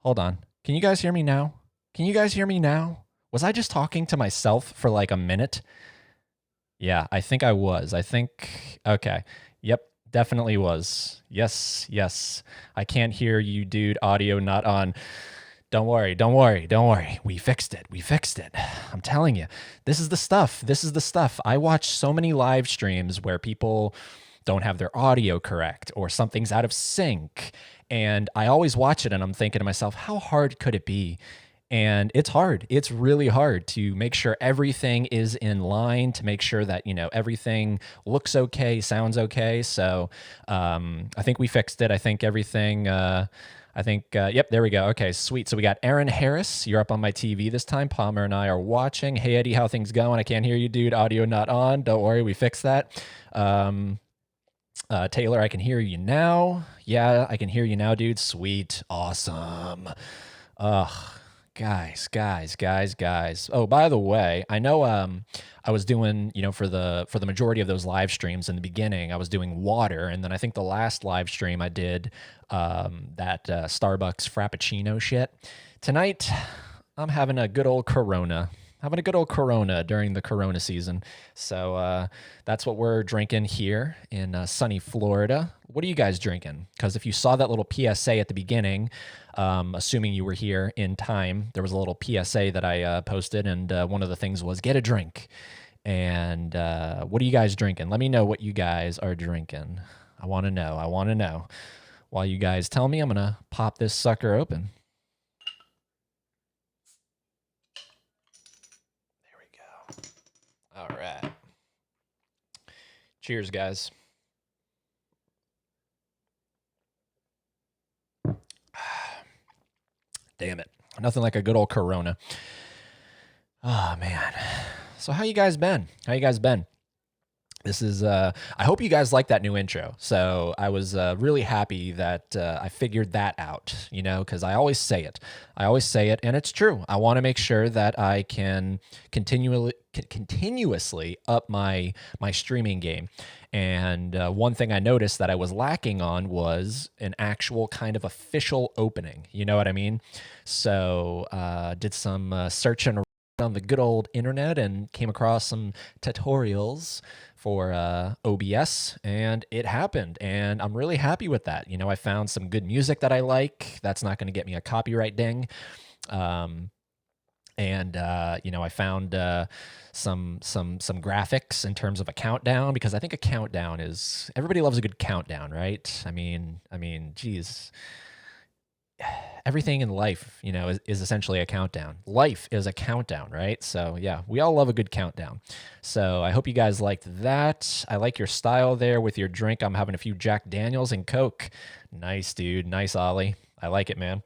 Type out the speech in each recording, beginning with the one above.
Hold on. Can you guys hear me now? Can you guys hear me now? Was I just talking to myself for like a minute? Yeah, I think I was. I think, okay. Yep, definitely was. Yes, yes. I can't hear you, dude. Audio not on. Don't worry, don't worry, don't worry. We fixed it. We fixed it. I'm telling you, this is the stuff. This is the stuff. I watch so many live streams where people don't have their audio correct or something's out of sync. And I always watch it and I'm thinking to myself, how hard could it be? And it's hard. It's really hard to make sure everything is in line, to make sure that, everything looks okay, sounds okay. So I think we fixed it. I think everything. Yep, there we go. Okay, sweet. So we got Aaron Harris. You're up on my TV this time. Palmer and I are watching. Hey, Eddie, how things going? I can't hear you, dude. Audio not on. Don't worry, we fixed that. Taylor, I can hear you now. Yeah, I can hear you now, dude. Sweet. Awesome. Ugh. Guys. Oh, by the way, I know I was doing, for the majority of those live streams in the beginning, I was doing water, and then I think the last live stream I did that Starbucks Frappuccino shit. Tonight, I'm having a good old Corona. Having a good old Corona during the Corona season. So that's what we're drinking here in sunny Florida. What are you guys drinking? Because if you saw that little PSA at the beginning, assuming you were here in time, there was a little PSA that I posted, and one of the things was get a drink. And what are you guys drinking? Let me know what you guys are drinking. I want to know. I want to know. While you guys tell me, I'm going to pop this sucker open. There we go. All right. Cheers, guys. Damn it. Nothing like a good old Corona. Oh, man. So how you guys been? How you guys been? This is, I hope you guys like that new intro. So I was really happy that I figured that out, because I always say it. I always say it, and it's true. I want to make sure that I can continuously up my streaming game. And one thing I noticed that I was lacking on was an actual kind of official opening. You know what I mean? So did some searching on the good old internet and came across some tutorials for OBS, and it happened, and I'm really happy with that. I found some good music that I like. That's not going to get me a copyright ding. I found some graphics in terms of a countdown, because I think a countdown is, everybody loves a good countdown, right? I mean, geez, everything in life, is essentially a countdown. Life is a countdown, right? So yeah, we all love a good countdown. So I hope you guys liked that. I like your style there with your drink. I'm having a few Jack Daniels and Coke. Nice, dude. Nice, Ollie. I like it, man.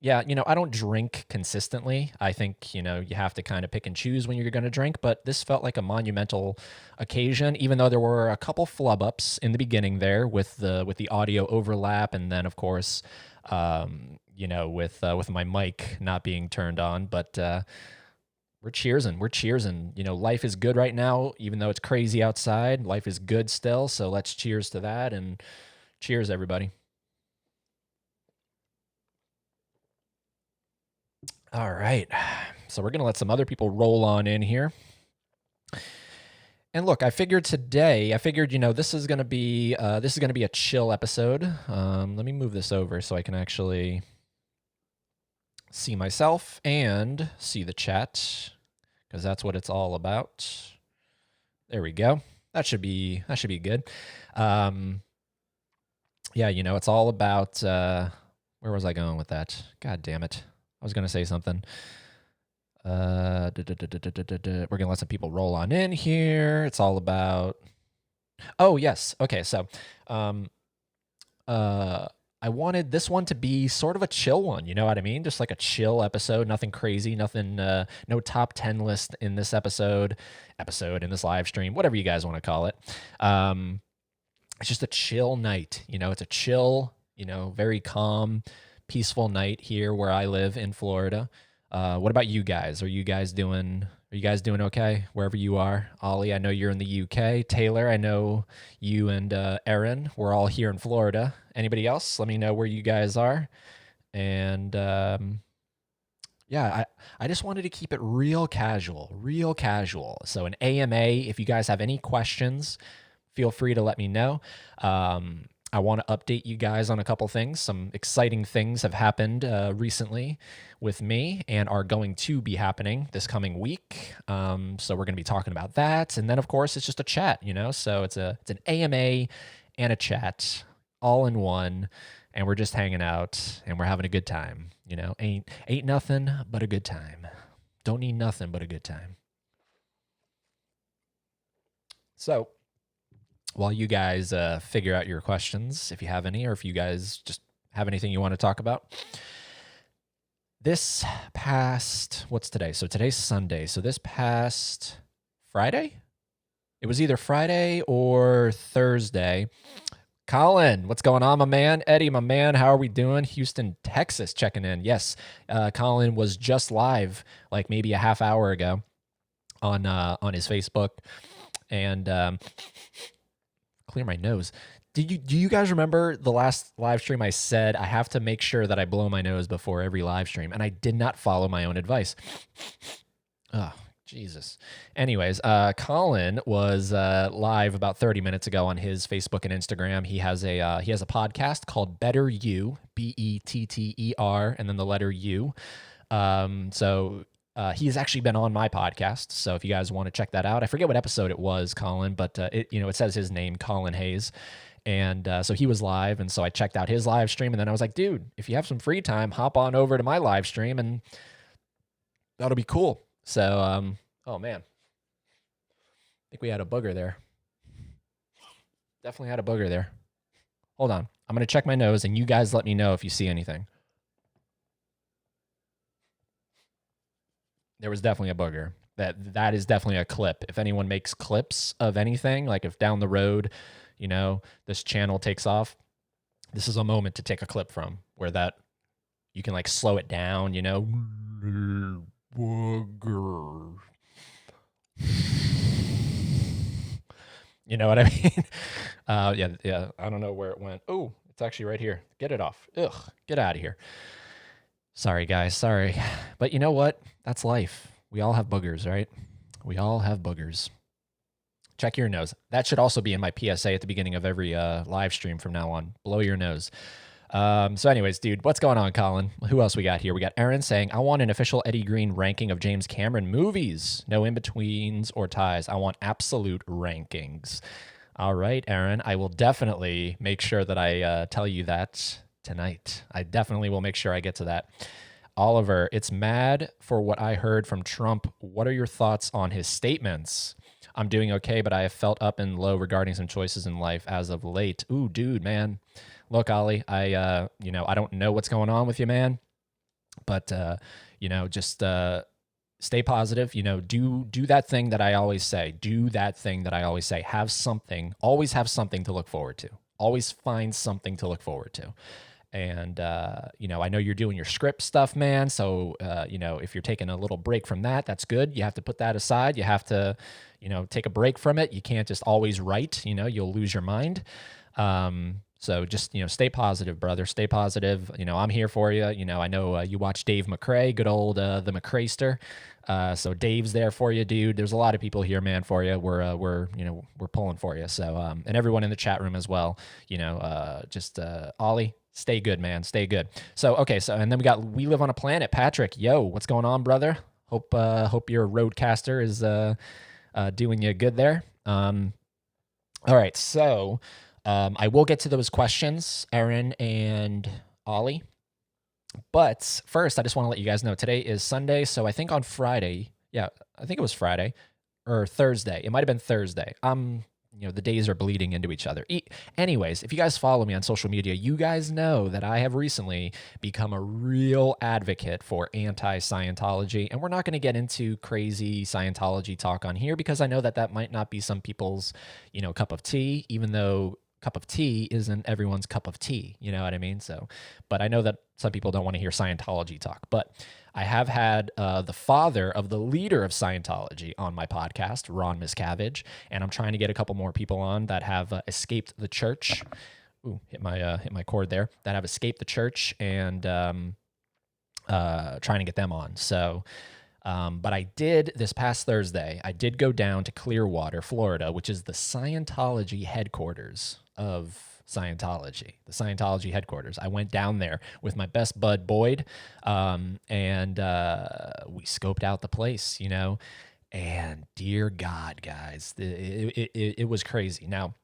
Yeah, I don't drink consistently. I think, you have to kind of pick and choose when you're going to drink, but this felt like a monumental occasion, even though there were a couple flub ups in the beginning there with the audio overlap, and then of course, with my mic not being turned on. But we're cheersing. We're cheersing. Life is good right now, even though it's crazy outside. Life is good still. So let's cheers to that, and cheers, everybody. All right. So we're going to let some other people roll on in here. And look, I figured, this is going to be a chill episode. Let me move this over so I can actually see myself and see the chat, because that's what it's all about. There we go. That should be good. Yeah, it's all about where was I going with that? God damn it. I was going to say something. We're going to let some people roll on in here. It's all about... Oh, yes. Okay, so I wanted this one to be sort of a chill one, you know what I mean? Just like a chill episode, nothing crazy, nothing, no top 10 list in this episode in this live stream, whatever you guys want to call it. It's just a chill night, it's a chill, very calm, peaceful night here where I live in Florida. What about you guys? Are you guys doing okay wherever you are? Ollie, I know you're in the UK. Taylor, I know you and Aaron, we're all here in Florida. Anybody else? Let me know where you guys are. And yeah, I just wanted to keep it real casual, real casual. So an AMA, if you guys have any questions, feel free to let me know. I want to update you guys on a couple things. Some exciting things have happened recently with me and are going to be happening this coming week. So we're going to be talking about that. And then, of course, it's just a chat, So it's an AMA and a chat all in one. And we're just hanging out and we're having a good time. Ain't nothing but a good time. Don't need nothing but a good time. So while you guys figure out your questions, if you have any, or if you guys just have anything you want to talk about, what's today? So today's Sunday. So this past Friday? It was either Friday or Thursday. Colin, what's going on, my man? Eddie, my man, how are we doing? Houston, Texas, checking in. Yes, Colin was just live, like maybe a half hour ago, on his Facebook, and clear my nose. Do you guys remember the last live stream? I said I have to make sure that I blow my nose before every live stream, and I did not follow my own advice. Oh, Jesus. Anyways, Colin was live about 30 minutes ago on his Facebook and Instagram. He has a podcast called Better You, Better, and then the letter U. So he has actually been on my podcast. So if you guys want to check that out, I forget what episode it was, Colin, but it says his name, Colin Hayes. And so he was live, and so I checked out his live stream, and then I was like, dude, if you have some free time, hop on over to my live stream, and that'll be cool. So, oh man, I think we had a booger there. Definitely had a booger there. Hold on. I'm going to check my nose, and you guys let me know if you see anything. There was definitely a booger. That is definitely a clip. If anyone makes clips of anything, like if down the road, this channel takes off, this is a moment to take a clip from where that you can like slow it down, booger. You know what I mean? Yeah. I don't know where it went. Oh, it's actually right here. Get it off. Ugh, get out of here. Sorry, guys. Sorry. But you know what? That's life. We all have boogers, right? We all have boogers. Check your nose. That should also be in my PSA at the beginning of every live stream from now on. Blow your nose. So anyways, dude, what's going on, Colin? Who else we got here? We got Aaron saying, I want an official Eddie Green ranking of James Cameron movies. No in-betweens or ties. I want absolute rankings. All right, Aaron, I will definitely make sure that I tell you that tonight. I definitely will make sure I get to that. Oliver, it's mad for what I heard from Trump. What are your thoughts on his statements? I'm doing okay, but I have felt up and low regarding some choices in life as of late. Ooh, dude, man. Look, Ollie, I don't know what's going on with you, man, but just stay positive. Do that thing that I always say. Do that thing that I always say. Have something. Always have something to look forward to. Always find something to look forward to. And I know you're doing your script stuff, man. So if you're taking a little break from that, that's good. You have to put that aside. You have to, take a break from it. You can't just always write. You'll lose your mind. So just, stay positive, brother. Stay positive. I'm here for you. I know you watch Dave McCrae, good old the McCrayster. So Dave's there for you, dude. There's a lot of people here, man, for you. We're pulling for you. So and everyone in the chat room as well. Ollie, stay good, man. Stay good. So okay. So and then we live on a planet. Patrick, yo, what's going on, brother? Hope your roadcaster is doing you good there. All right. So. I will get to those questions, Aaron and Ollie. But first, I just want to let you guys know today is Sunday. So I think on Friday, I think it was Friday or Thursday. It might have been Thursday. The days are bleeding into each other. Anyways, if you guys follow me on social media, you guys know that I have recently become a real advocate for anti-Scientology. And we're not going to get into crazy Scientology talk on here because I know that might not be some people's, cup of tea, even though cup of tea isn't everyone's cup of tea. You know what I mean? So, but I know that some people don't want to hear Scientology talk, but I have had the father of the leader of Scientology on my podcast, Ron Miscavige, and I'm trying to get a couple more people on that have escaped the church hit my cord there, that have escaped the church and trying to get them on. So, but I did this past Thursday, I did go down to Clearwater, Florida, which is the Scientology headquarters of Scientology, the Scientology headquarters. I went down there with my best bud, Boyd, and we scoped out the place, you know, and dear God, guys, it was crazy. Now,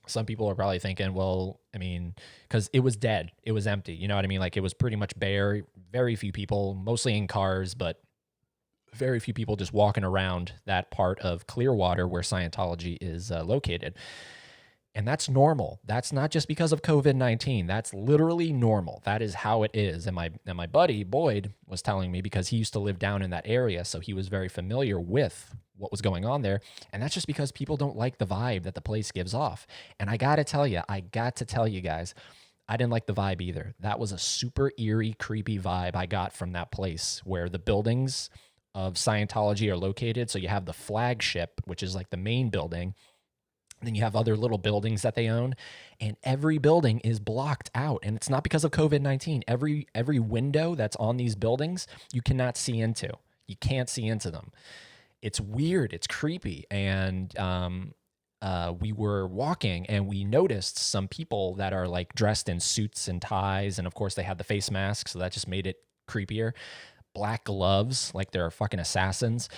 some people are probably thinking, well, I mean, because it was dead, it was empty. You know what I mean? Like it was pretty much bare, very few people, mostly in cars, but very few people just walking around that part of Clearwater where Scientology is located. And that's normal. That's not just because of COVID-19. That's literally normal. That is how it is. And my buddy Boyd was telling me, because he used to live down in that area, so he was very familiar with what was going on there. And that's just because people don't like the vibe that the place gives off. And I got to tell you guys, I didn't like the vibe either. That was a super eerie, creepy vibe I got from that place where the buildings of Scientology are located. So you have the flagship, which is like the main building. Then you have other little buildings that they own, and every building is blocked out. And it's not because of COVID-19. Every window that's on these buildings, you cannot see into. You can't see into them. It's weird. It's creepy. And we were walking, and we noticed some people that are like dressed in suits and ties, and of course they had the face masks, so that just made it creepier. Black gloves, like they're fucking assassins,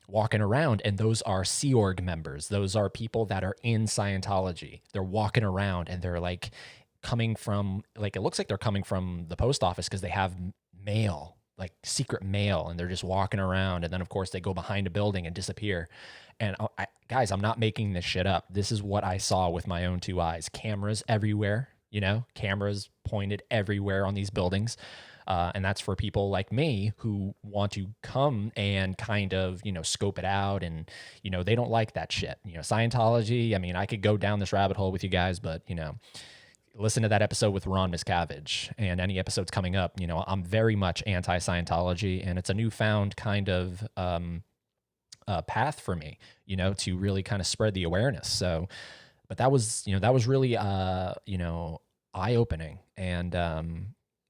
walking around, and those are Sea Org members. Those are people that are in Scientology. They're walking around, and they're like coming from, like, it looks like they're coming from the post office because they have mail, like secret mail, and they're just walking around. And then of course they go behind a building and disappear. And guys, I'm not making this shit up. This is what I saw with my own two eyes. Cameras everywhere, you know, cameras pointed everywhere on these buildings. And that's for people like me who want to come and kind of, you know, scope it out. And, you know, they don't like that shit. You know, Scientology, I mean, I could go down this rabbit hole with you guys, but, you know, listen to that episode with Ron Miscavige and any episodes coming up. You know, I'm very much anti-Scientology, and it's a newfound kind of path for me, you know, to really kind of spread the awareness. So, but that was, you know, that was really, you know, eye-opening. And,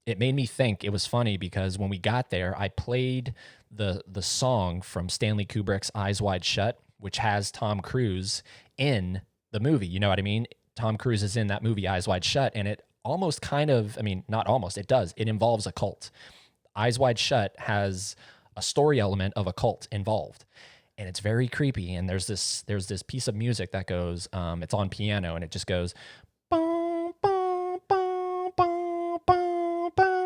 it made me think. It was funny because when we got there, I played the song from Stanley Kubrick's Eyes Wide Shut, which has Tom Cruise in the movie. You know what I mean? Tom Cruise is in that movie Eyes Wide Shut, and it almost kind of, I mean, not almost, it does. It involves a cult. Eyes Wide Shut has a story element of a cult involved, and it's very creepy. And there's this piece of music that goes, it's on piano, and it just goes, "Bum, bum, bum, bum, bum, bum."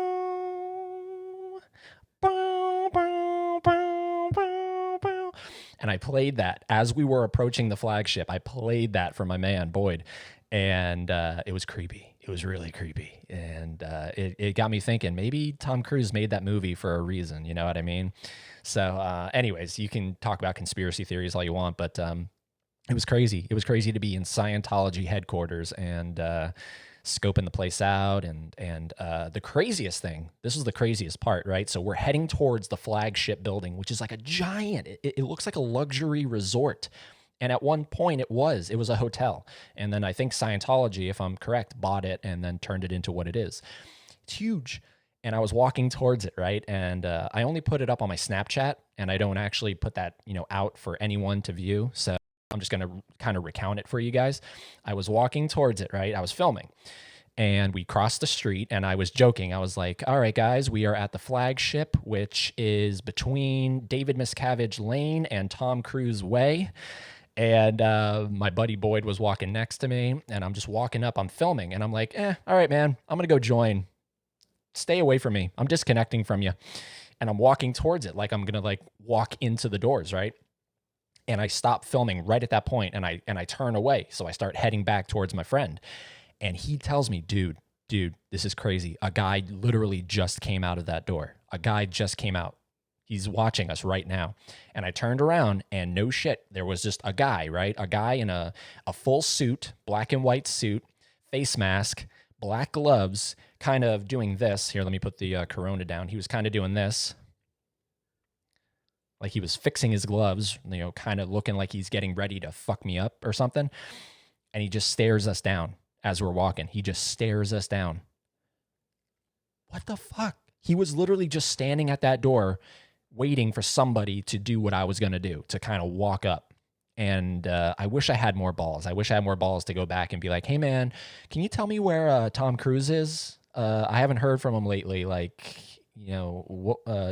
And I played that as we were approaching the flagship. I played that for my man Boyd, and it was creepy. It was really creepy, and it got me thinking. Maybe Tom Cruise made that movie for a reason. You know what I mean? So, anyways, you can talk about conspiracy theories all you want, but it was crazy. It was crazy to be in Scientology headquarters and scoping the place out. And the craziest thing, this was the craziest part, right? So we're heading towards the flagship building, which is like a giant, it looks like a luxury resort. And at one point it was a hotel. And then I think Scientology, if I'm correct, bought it and then turned it into what it is. It's huge. And I was walking towards it, right? And I only put it up on my Snapchat, and I don't actually put that, you know, out for anyone to view. So I'm just going to kind of recount it for you guys. I was walking towards it, right? I was filming, and we crossed the street, and I was joking. I was like, all right, guys, we are at the flagship, which is between David Miscavige Lane and Tom Cruise Way. And my buddy Boyd was walking next to me, and I'm just walking up. I'm filming, and I'm like, all right, man, I'm going to go join. Stay away from me. I'm disconnecting from you. And I'm walking towards it like I'm going to like walk into the doors, right? And I stop filming right at that point, and I turn away. So I start heading back towards my friend. And he tells me, dude, this is crazy. A guy literally just came out of that door. A guy just came out. He's watching us right now. And I turned around, and no shit, there was just a guy, right? A guy in a full suit, black and white suit, face mask, black gloves, kind of doing this. Here, let me put the Corona down. He was kind of doing this. Like he was fixing his gloves, you know, kind of looking like he's getting ready to fuck me up or something. And he just stares us down. as we're walking. He just stares us down. What the fuck? He was literally just standing at that door waiting for somebody to do what I was going to do, to kind of walk up. And I wish I had more balls. I wish I had more balls to go back and be like, hey, man, can you tell me where Tom Cruise is? I haven't heard from him lately. Like,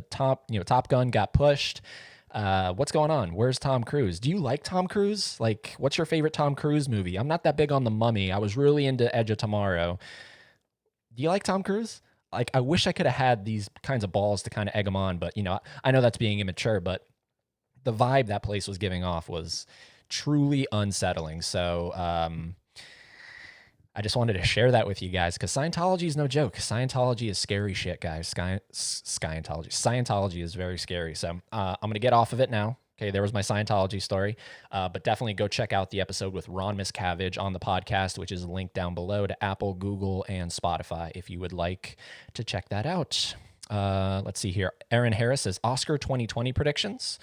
Top Gun got pushed. What's going on? Where's Tom Cruise? Do you like Tom Cruise? Like, what's your favorite Tom Cruise movie? I'm not that big on The Mummy. I was really into Edge of Tomorrow. Do you like Tom Cruise? Like, I wish I could have had these kinds of balls to kind of egg him on, but I know that's being immature, but the vibe that place was giving off was truly unsettling. So, I just wanted to share that with you guys because Scientology is no joke. Scientology is scary shit, guys. Scientology is very scary. So I'm going to get off of it now. Okay, there was my Scientology story. But definitely go check out the episode with Ron Miscavige on the podcast, which is linked down below to Apple, Google, and Spotify if you would like to check that out. Let's see here. Aaron Harris says Oscar 2020 predictions.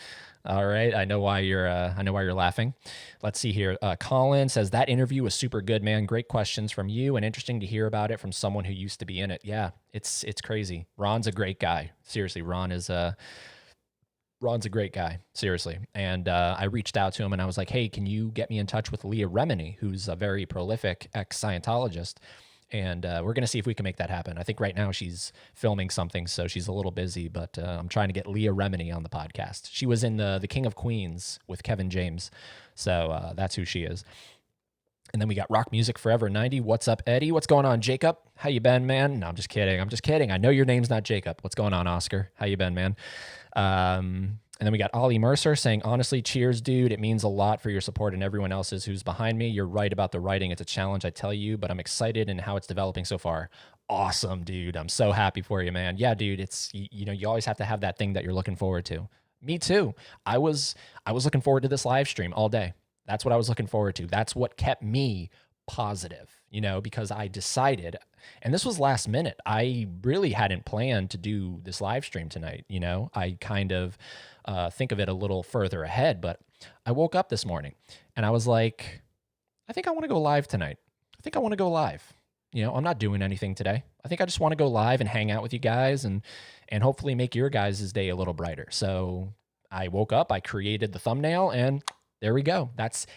All right, I know why you're laughing. Let's see here. Colin says that interview was super good, man. Great questions from you, and interesting to hear about it from someone who used to be in it. Yeah, it's crazy. Ron's a great guy. Seriously, Ron's a great guy. Seriously, and I reached out to him and I was like, hey, can you get me in touch with Leah Remini, who's a very prolific ex-Scientologist? And we're going to see if we can make that happen. I think right now she's filming something, so she's a little busy, but I'm trying to get Leah Remini on the podcast. She was in the King of Queens with Kevin James, so that's who she is. And then we got Rock Music Forever 90. What's up, Eddie? What's going on, Jacob? How you been, man? No, I'm just kidding. I know your name's not Jacob. What's going on, Oscar? How you been, man? And then we got Ollie Mercer saying, honestly, cheers, dude. It means a lot for your support and everyone else's who's behind me. You're right about the writing. It's a challenge, I tell you, but I'm excited in how it's developing so far. Awesome, dude. I'm so happy for you, man. Yeah, dude, it's, you always have to have that thing that you're looking forward to. Me too. I was looking forward to this live stream all day. That's what I was looking forward to. That's what kept me positive, because I decided, and this was last minute. I really hadn't planned to do this live stream tonight. I kind of think of it a little further ahead, but I woke up this morning and I was like, I think I want to go live tonight. I think I want to go live. I'm not doing anything today. I think I just want to go live and hang out with you guys and hopefully make your guys' day a little brighter. So I woke up, I created the thumbnail, and there we go.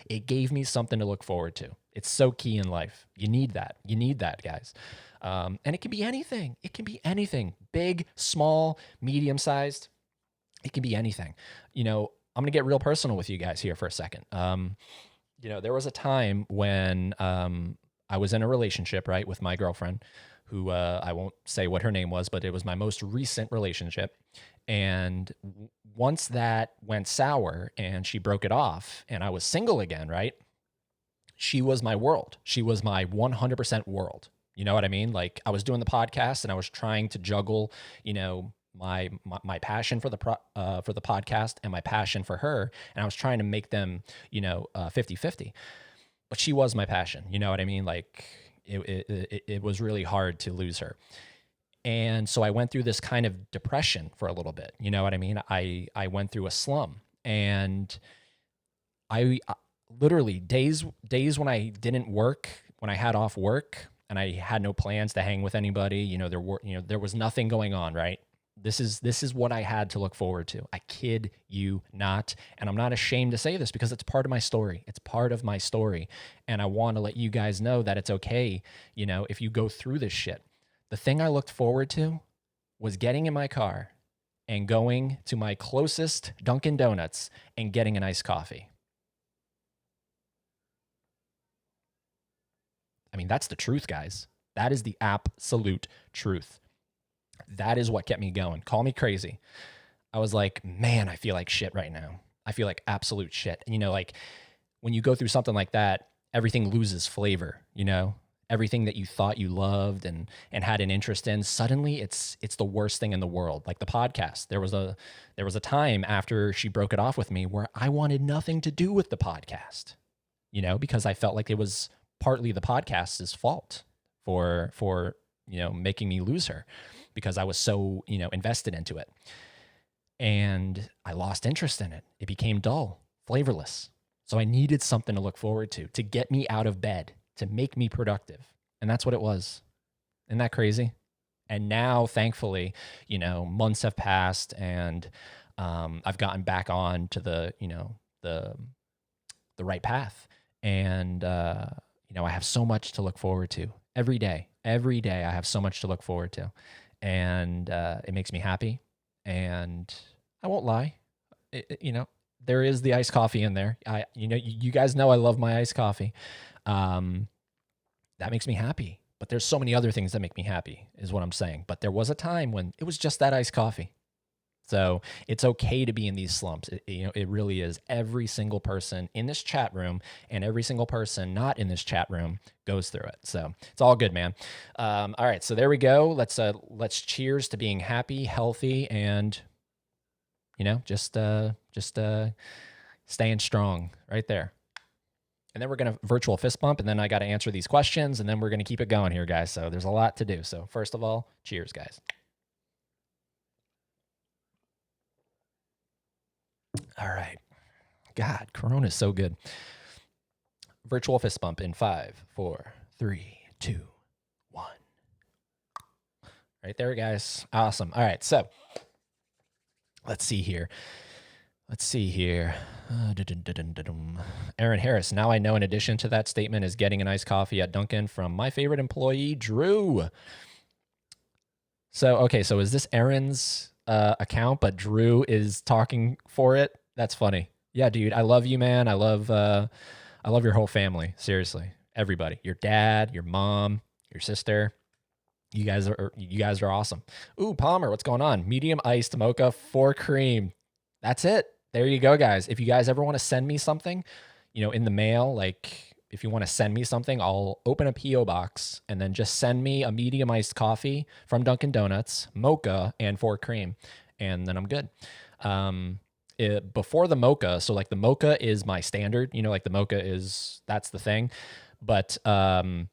It gave me something to look forward to. It's so key in life. You need that. You need that, guys. And it can be anything. It can be anything. Big, small, medium-sized. It can be anything. I'm going to get real personal with you guys here for a second. There was a time when I was in a relationship, right, with my girlfriend, who I won't say what her name was, but it was my most recent relationship. And once that went sour and she broke it off and I was single again, right, she was my world. She was my 100% world. You know what I mean? Like, I was doing the podcast and I was trying to juggle, my passion for the podcast and my passion for her, and I was trying to make them 50-50, but she was my passion. You know what I mean? Like, it was really hard to lose her. And so I went through this kind of depression for a little bit. You know what I mean? I went through a slum, and I literally days when I didn't work, when I had off work and I had no plans to hang with anybody, there was nothing going on, right? This is what I had to look forward to. I kid you not. And I'm not ashamed to say this because it's part of my story. It's part of my story. And I want to let you guys know that it's okay, if you go through this shit. The thing I looked forward to was getting in my car and going to my closest Dunkin' Donuts and getting an iced coffee. I mean, that's the truth, guys. That is the absolute truth. That is what kept me going. Call me crazy. I was like, man, I feel like shit right now. I feel like absolute shit. And, like when you go through something like that, everything loses flavor, everything that you thought you loved and had an interest in, suddenly it's the worst thing in the world. Like the podcast. There was a time after she broke it off with me where I wanted nothing to do with the podcast, because I felt like it was partly the podcast's fault for making me lose her, because I was so, invested into it. And I lost interest in it. It became dull, flavorless. So I needed something to look forward to get me out of bed, to make me productive. And that's what it was. Isn't that crazy? And now, thankfully, months have passed, and I've gotten back on to the right path. And I have so much to look forward to every day. Every day, I have so much to look forward to, and it makes me happy. And I won't lie, there is the iced coffee in there. You guys know I love my iced coffee. That makes me happy. But there's so many other things that make me happy, is what I'm saying. But there was a time when it was just that iced coffee. So it's okay to be in these slumps. It really is. Every single person in this chat room and every single person not in this chat room goes through it. So it's all good, man. All right, so there we go. Let's cheers to being happy, healthy, and just staying strong right there. And then we're going to virtual fist bump, and then I got to answer these questions, and then we're going to keep it going here, guys. So there's a lot to do. So first of all, cheers, guys. All right. God, Corona's so good. Virtual fist bump in 5, 4, 3, 2, 1. Right there, guys. Awesome. All right, so let's see here. Aaron Harris. Now I know in addition to that statement is getting an iced coffee at Dunkin' from my favorite employee, Drew. So is this Aaron's account, but Drew is talking for it? That's funny. Yeah, dude. I love you, man. I love your whole family. Seriously. Everybody. Your dad, your mom, your sister. You guys are awesome. Ooh, Palmer, what's going on? Medium iced mocha, 4 cream. That's it. There you go, guys. If you guys ever want to send me something, in the mail, like if you want to send me something, I'll open a P.O. box and then just send me a medium iced coffee from Dunkin' Donuts, mocha, and 4 cream, and then I'm good. Before the mocha, so like the mocha is my standard, like the mocha that's the thing. But I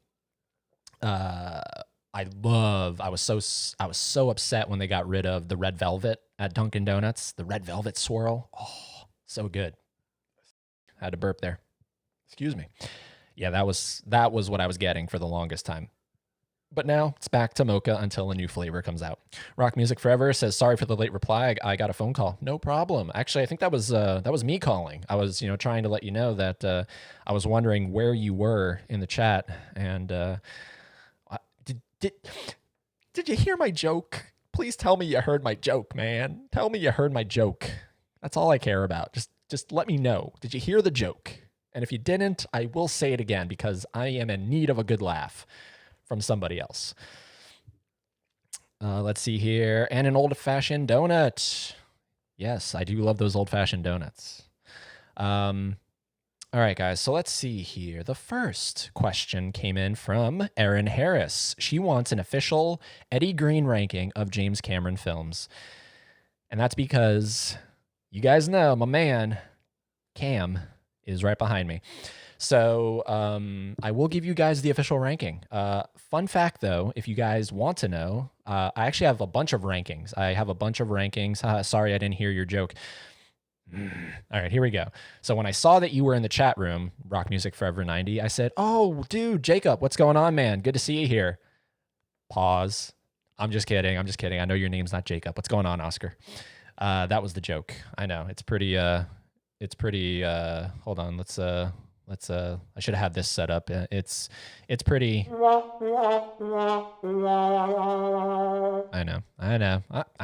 was so upset when they got rid of the red velvet at Dunkin' Donuts, the red velvet swirl. Oh, so good. I had to burp there. Excuse me. Yeah, that was what I was getting for the longest time. But now it's back to mocha until a new flavor comes out. Rock Music Forever says, sorry for the late reply. I got a phone call. No problem. Actually, I think that was me calling. I was, trying to let you know that I was wondering where you were in the chat. And did you hear my joke? Please tell me you heard my joke, man. Tell me you heard my joke. That's all I care about. Just let me know. Did you hear the joke? And if you didn't, I will say it again because I am in need of a good laugh from somebody else. Let's see here. And an old-fashioned donut. Yes, I do love those old-fashioned donuts. All right, guys, so let's see here. The first question came in from Erin Harris. She wants an official Eddie Green ranking of James Cameron films. And that's because you guys know my man, Cam, is right behind me. So I will give you guys the official ranking. Fun fact, though, if you guys want to know, I actually have a bunch of rankings. Sorry, I didn't hear your joke. All right, here we go. So when I saw that you were in the chat room, Rock Music Forever 90, I said, oh, dude, Jacob, what's going on, man? Good to see you here. Pause. I'm just kidding. I know your name's not Jacob. What's going on, Oscar? That was the joke. I know. It's pretty, hold on. I should have had this set up. It's pretty. I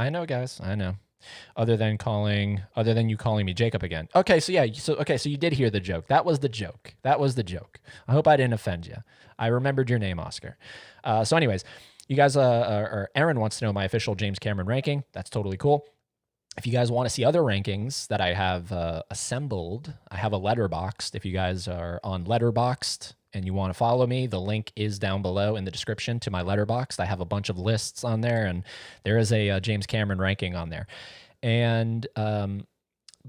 know, guys. I know. Other than you calling me Jacob again. Okay, so you did hear the joke. That was the joke. I hope I didn't offend you. I remembered your name, Oscar. So anyways, you guys, Aaron wants to know my official James Cameron ranking. That's totally cool. If you guys want to see other rankings that I have assembled, I have a Letterboxd. If you guys are on Letterboxd and you want to follow me, the link is down below in the description to my Letterboxd. I have a bunch of lists on there, and there is a James Cameron ranking on there. And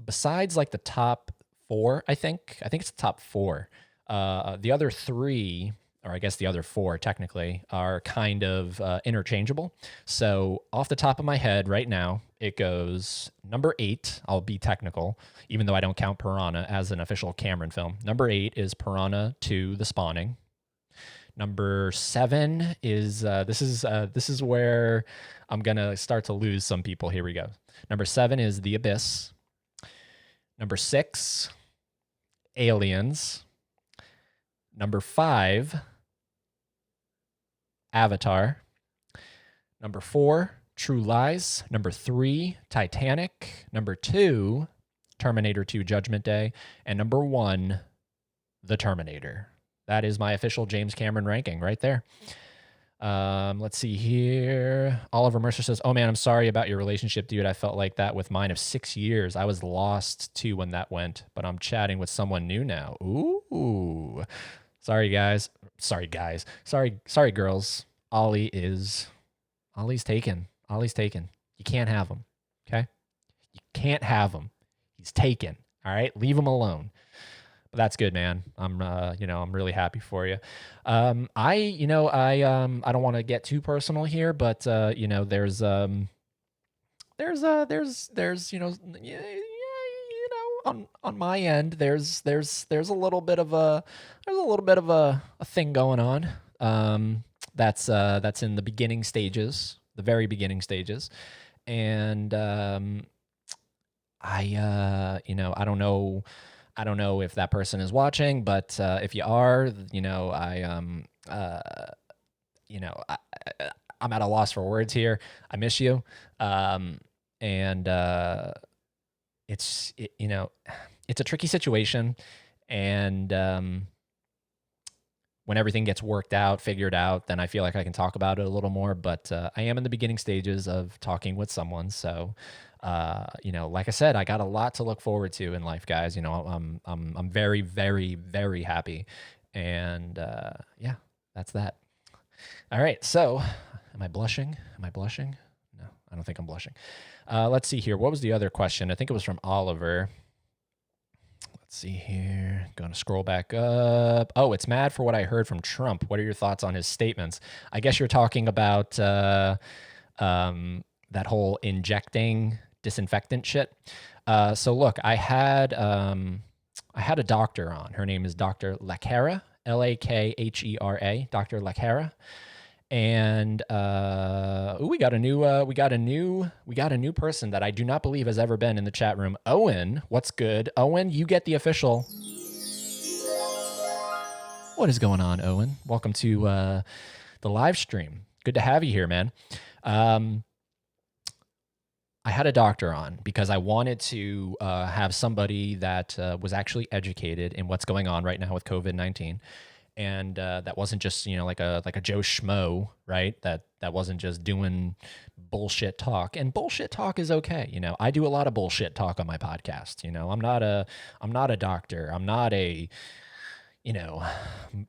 besides like the top 4, I think it's the top 4. The other 3, or I guess the other 4 technically, are kind of interchangeable. So off the top of my head right now, it goes number 8. I'll be technical, even though I don't count Piranha as an official Cameron film. Number 8 is Piranha 2: The Spawning. Number 7 is this is where I'm gonna start to lose some people. Here we go. Number 7 is The Abyss. Number 6, Aliens. Number 5, Avatar. Number 4, True Lies. Number 3, Titanic. Number 2, Terminator 2 Judgment Day. And number 1, The Terminator. That is my official James Cameron ranking right there. Let's see here. Oliver Mercer says, "Oh man, I'm sorry about your relationship, dude. I felt like that with mine of 6 years. I was lost too when that went, but I'm chatting with someone new now." Ooh. Sorry, guys. Sorry, girls. Ollie's taken. You can't have him. Okay? You can't have him. He's taken. All right? Leave him alone. But that's good, man. I'm really happy for you. I don't want to get too personal here, but there's on my end, there's a little bit of a thing going on. That's in the beginning stages, the very beginning stages, and I don't know if that person is watching, but if you are, I'm at a loss for words here. I miss you, and it's a tricky situation, and when everything gets worked out, figured out, then I feel like I can talk about it a little more. But I am in the beginning stages of talking with someone, so like I said, I got a lot to look forward to in life, guys. I'm very, very, very happy, and yeah, that's that. All right, so am I blushing? No, I don't think I'm blushing. Let's see here. What was the other question? I think it was from Oliver. Let's see here. Going to scroll back up. Oh, it's mad for what I heard from Trump. What are your thoughts on his statements? I guess you're talking about that whole injecting disinfectant shit. So look, I had a doctor on. Her name is Dr. Lakhera, Lakhera, Dr. Lakhera. And we got a new person that I do not believe has ever been in the chat room. Owen, what's good? Owen, you get the official. What is going on, Owen? Welcome to the live stream. Good to have you here, man. I had a doctor on because I wanted to have somebody that was actually educated in what's going on right now with COVID-19. And that wasn't just like a Joe Schmo, right? That wasn't just doing bullshit talk. And bullshit talk is okay. I do a lot of bullshit talk on my podcast. I'm not a doctor. I'm not a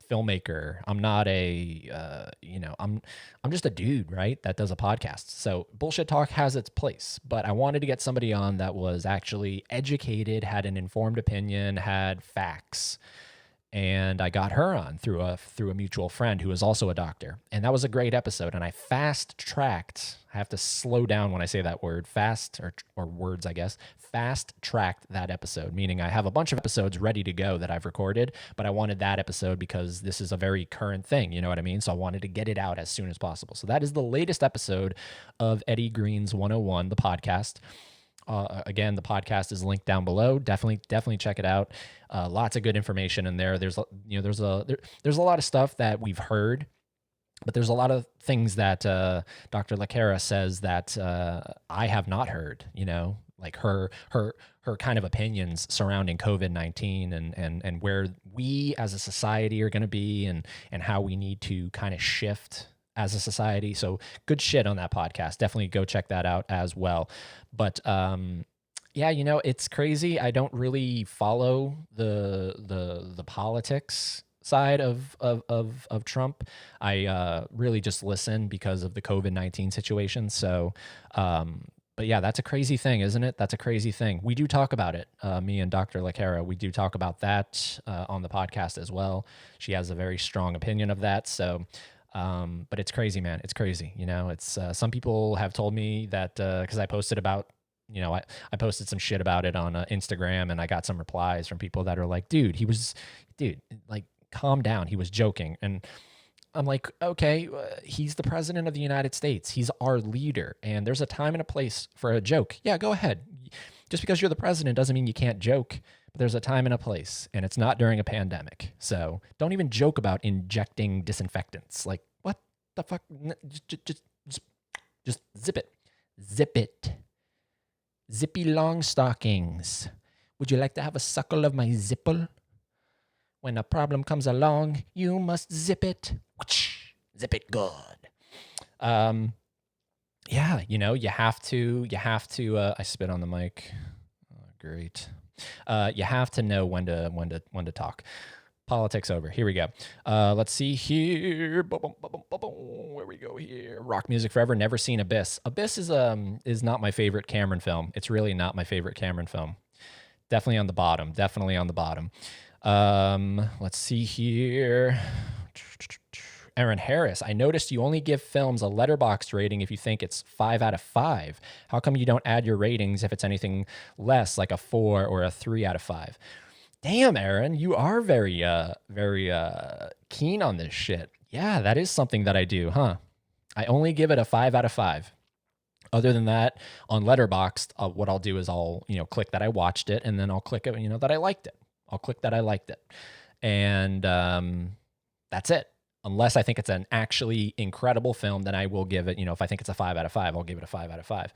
filmmaker. I'm not a I'm just a dude, right? That does a podcast. So bullshit talk has its place, but I wanted to get somebody on that was actually educated, had an informed opinion, had facts. And I got her on through a mutual friend who is also a doctor. And that was a great episode. And I fast-tracked, I have to slow down when I say that word, fast, or words, I guess, fast-tracked that episode, meaning I have a bunch of episodes ready to go that I've recorded, but I wanted that episode because this is a very current thing, you know what I mean? So I wanted to get it out as soon as possible. So that is the latest episode of Eddie Green's 101, the podcast. Again, the podcast is linked down below. Definitely check it out. Lots of good information in there. There's a lot of stuff that we've heard, but there's a lot of things that Dr. Lakhera says that I have not heard. Like her kind of opinions surrounding COVID-19 and where we as a society are going to be and how we need to kind of shift as a society. So good shit on that podcast. Definitely go check that out as well. But yeah, it's crazy. I don't really follow the politics side of Trump. I really just listen because of the COVID-19 situation. So but yeah, that's a crazy thing, isn't it? That's a crazy thing. We do talk about it. Me and Dr. Lakhera, we do talk about that on the podcast as well. She has a very strong opinion of that. So but it's crazy, man. It's crazy. It's some people have told me that because I posted about, I posted some shit about it on Instagram, and I got some replies from people that are like, dude, like, calm down. He was joking. And I'm like, okay, he's the president of the United States. He's our leader, and there's a time and a place for a joke. Yeah, go ahead. Just because you're the president doesn't mean you can't joke. But there's a time and a place, and it's not during a pandemic. So don't even joke about injecting disinfectants. Like, what the fuck? Just zip it. Zip it. Zippy long stockings. Would you like to have a suckle of my zipple? When a problem comes along, you must zip it. Zip it good. Yeah, you know, you have to, I spit on the mic. Oh, great. You have to know when to talk. Politics over. Here we go. Let's see here. Where we go here? Rock Music Forever. Never seen Abyss. Abyss is not my favorite Cameron film. It's really not my favorite Cameron film. Definitely on the bottom. Definitely on the bottom. Let's see here. Aaron Harris, I noticed you only give films a Letterboxd rating if you think it's 5 out of 5. How come you don't add your ratings if it's anything less, like a 4 or a 3 out of 5? Damn, Aaron, you are very keen on this shit. Yeah, that is something that I do, huh? I only give it a 5 out of 5. Other than that, on Letterboxd, what I'll do is I'll, click that I watched it, and then I'll click it, that I liked it. I'll click that I liked it. And that's it. Unless I think it's an actually incredible film, then I will give it, if I think it's a 5 out of 5, I'll give it a 5 out of 5.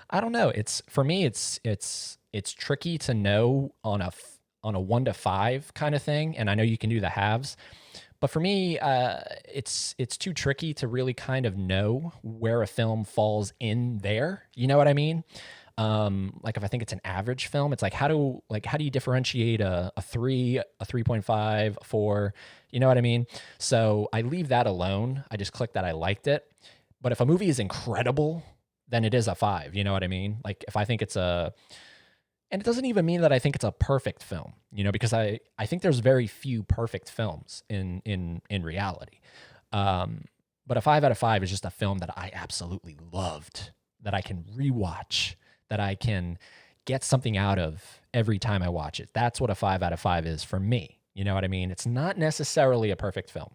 I don't know. For me, it's tricky to know on a 1 to 5 kind of thing. And I know you can do the halves, but for me, it's too tricky to really kind of know where a film falls in there. You know what I mean? Like if I think it's an average film, it's like how do you differentiate a 3, a 3.5, a 4? You know what I mean? So I leave that alone. I just click that I liked it. But if a movie is incredible, then it is a 5. You know what I mean? Like if I think it's and it doesn't even mean that I think it's a perfect film, because I think there's very few perfect films in reality. But a 5 out of 5 is just a film that I absolutely loved, that I can rewatch, that I can get something out of every time I watch it. That's what a 5 out of 5 is for me. You know what I mean? It's not necessarily a perfect film.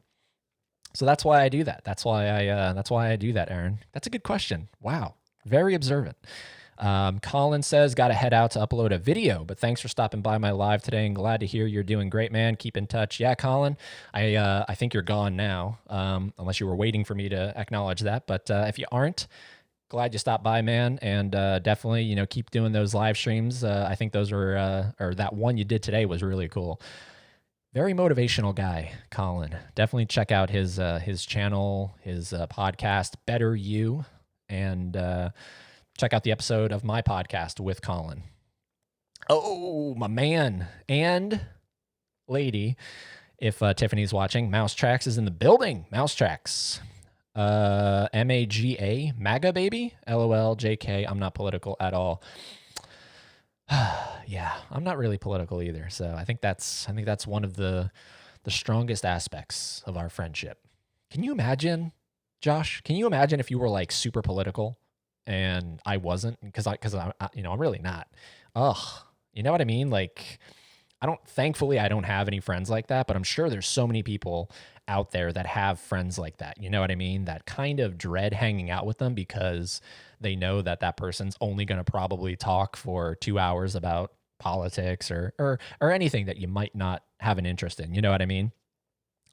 So that's why I do that. That's why I do that, Aaron. That's a good question. Wow. Very observant. Colin says, got to head out to upload a video, but thanks for stopping by my live today and glad to hear you're doing great, man. Keep in touch. Yeah, Colin, I think you're gone now, unless you were waiting for me to acknowledge that. But if you aren't, glad you stopped by, man. And definitely, keep doing those live streams. I think those were, or that one you did today was really cool. Very motivational guy, Colin. Definitely check out his channel, his podcast, Better You, and check out the episode of my podcast with Colin. Oh, my man and lady, if Tiffany's watching, Mousetracks is in the building. Mousetracks. MAGA, MAGA baby? LOL, JK. I'm not political at all. Yeah, I'm not really political either. So I think that's one of the strongest aspects of our friendship. Can you imagine, Josh? Can you imagine if you were like super political and I wasn't? Because I'm really not. Ugh, you know what I mean? Like, thankfully I don't have any friends like that, but I'm sure there's so many people out there that have friends like that. You know what I mean? That kind of dread hanging out with them because they know that person's only going to probably talk for 2 hours about politics or anything that you might not have an interest in. You know what I mean?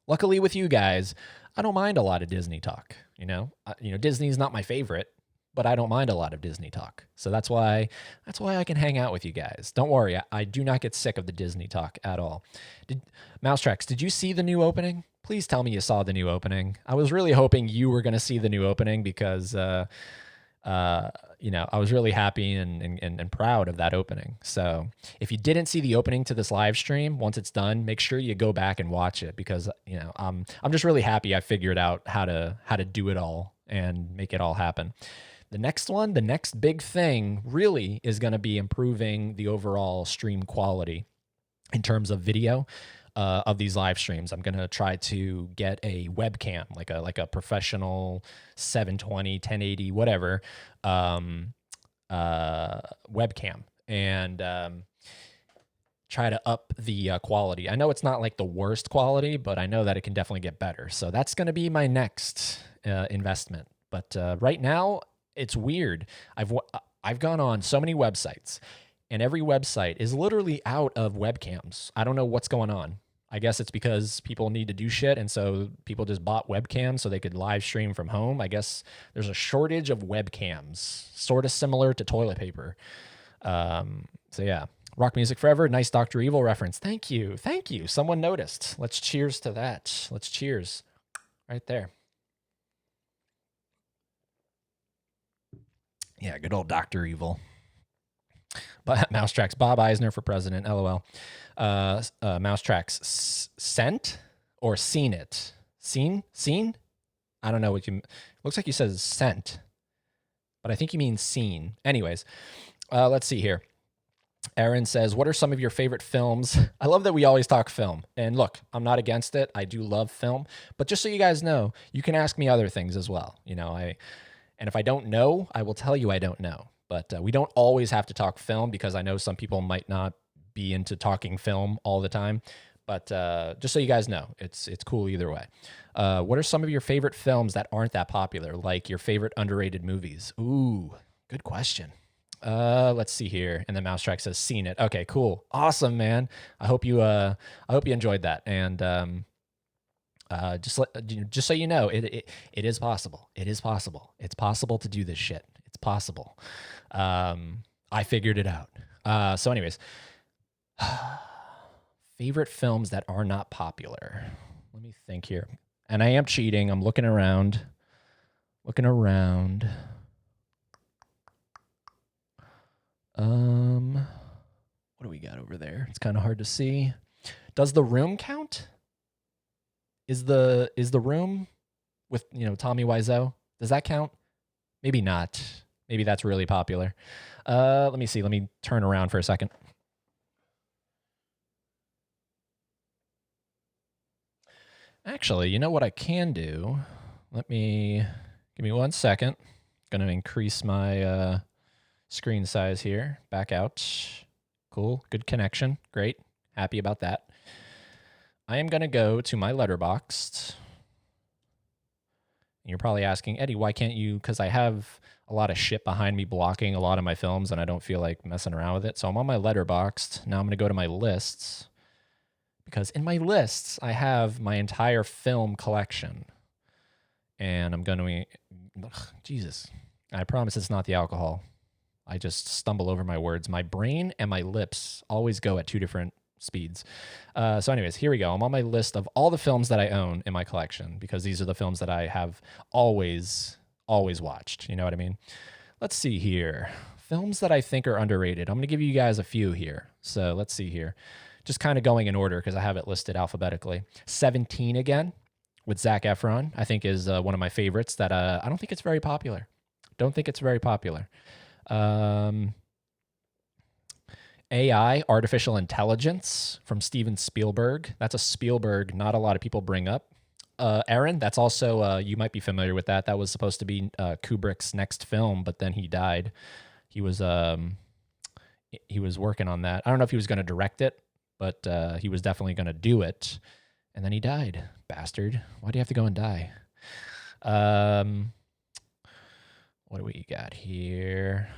Luckily with you guys, I don't mind a lot of Disney talk. Disney's not my favorite, but I don't mind a lot of Disney talk. So that's why I can hang out with you guys. Don't worry, I do not get sick of the Disney talk at all. Mousetracks, did you see the new opening? Please tell me you saw the new opening. I was really hoping you were going to see the new opening because, I was really happy and proud of that opening. So if you didn't see the opening to this live stream, once it's done, make sure you go back and watch it because, I'm just really happy I figured out how to do it all and make it all happen. The next big thing really is going to be improving the overall stream quality in terms of video of these live streams. I'm going to try to get a webcam, like a professional 720, 1080, whatever, webcam. And try to up the quality. I know it's not like the worst quality, but I know that it can definitely get better. So that's going to be my next investment. But right now, it's weird. I've gone on so many websites, and every website is literally out of webcams. I don't know what's going on. I guess it's because people need to do shit, and so people just bought webcams so they could live stream from home. I guess there's a shortage of webcams, sort of similar to toilet paper. So yeah, rock music forever. Nice Dr. Evil reference. Thank you. Thank you. Someone noticed. Let's cheers to that. Let's cheers. Right there. Yeah, good old Dr. Evil. But Mousetracks, Bob Eisner for president, LOL. Mousetracks, sent or seen it? Seen? I don't know what you, looks like you said sent, but I think you mean seen. Anyways, let's see here. Aaron says, what are some of your favorite films? I love that we always talk film. And look, I'm not against it. I do love film. But just so you guys know, you can ask me other things as well. And if I don't know, I will tell you I don't know. But we don't always have to talk film because I know some people might not be into talking film all the time. But just so you guys know, it's cool either way. What are some of your favorite films that aren't that popular, like your favorite underrated movies? Ooh, good question. Let's see here. And the Mousetrack says, seen it. Okay, cool. Awesome, man. I hope you enjoyed that. And just so you know, it is possible. It is possible. It's possible to do this shit. It's possible. I figured it out. So anyways, favorite films that are not popular. Let me think here. And I am cheating. I'm looking around. What do we got over there? It's kind of hard to see. Does The Room count? Is the Room with, Tommy Wiseau? Does that count? Maybe not. Maybe that's really popular. Let me see. Let me turn around for a second. Actually, you know what I can do? Give me 1 second. Going to increase my screen size here. Back out. Cool. Good connection. Great. Happy about that. I am going to go to my Letterboxd. You're probably asking, Eddie, why can't you? Because I have a lot of shit behind me blocking a lot of my films, and I don't feel like messing around with it. So I'm on my Letterboxd. Now I'm going to go to my lists. Because in my lists, I have my entire film collection. And I'm going to... Jesus. I promise it's not the alcohol. I just stumble over my words. My brain and my lips always go at two different speeds. So anyways, here we go. I'm on my list of all the films that I own in my collection because these are the films that I have always watched. You know what I mean? Let's see here. Films that I think are underrated. I'm going to give you guys a few here. So let's see here. Just kind of going in order because I have it listed alphabetically. 17 again with Zac Efron, I think is one of my favorites that I don't think it's very popular. AI, artificial intelligence from Steven Spielberg. That's a Spielberg not a lot of people bring up. Aaron, that's also, you might be familiar with that. That was supposed to be Kubrick's next film, but then he died. He was working on that. I don't know if he was going to direct it, but he was definitely going to do it. And then he died. Bastard. Why do you have to go and die? What do we got here?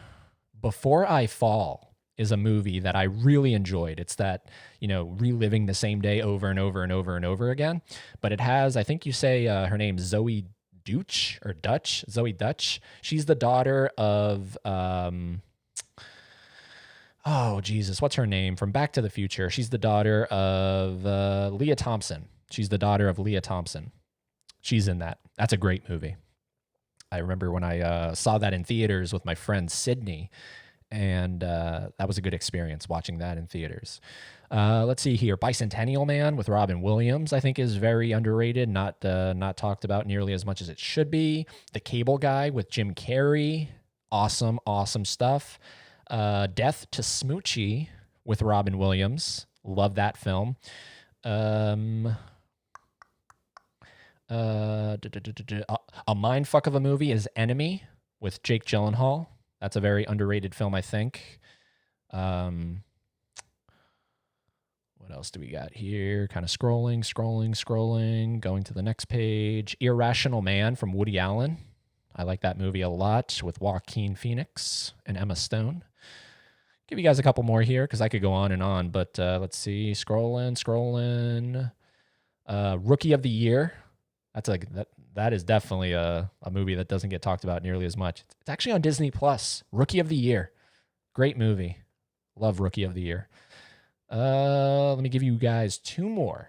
Before I Fall is a movie that I really enjoyed. It's that, reliving the same day over and over and over and over again. But it has, I think you say her name's Zoe Deutch or Dutch, Zoe Dutch. She's the daughter of, oh, Jesus, what's her name? From Back to the Future. She's the daughter of Leah Thompson. She's in that. That's a great movie. I remember when I saw that in theaters with my friend Sydney, and that was a good experience watching that in theaters. Let's see here. Bicentennial Man with Robin Williams, I think, is very underrated, not talked about nearly as much as it should be. The Cable Guy with Jim Carrey, awesome stuff. Death to Smoochie with Robin Williams, love that film. A mindfuck of a movie is Enemy with Jake Gyllenhaal. That's a very underrated film, I think. What else do we got here? Kind of scrolling, going to the next page. Irrational Man from Woody Allen. I like that movie a lot with Joaquin Phoenix and Emma Stone. Give you guys a couple more here because I could go on and on, but let's see. Scrolling. Rookie of the Year. That is definitely a movie that doesn't get talked about nearly as much. It's actually on Disney Plus. Rookie of the Year. Great movie. Love Rookie of the Year. Let me give you guys two more.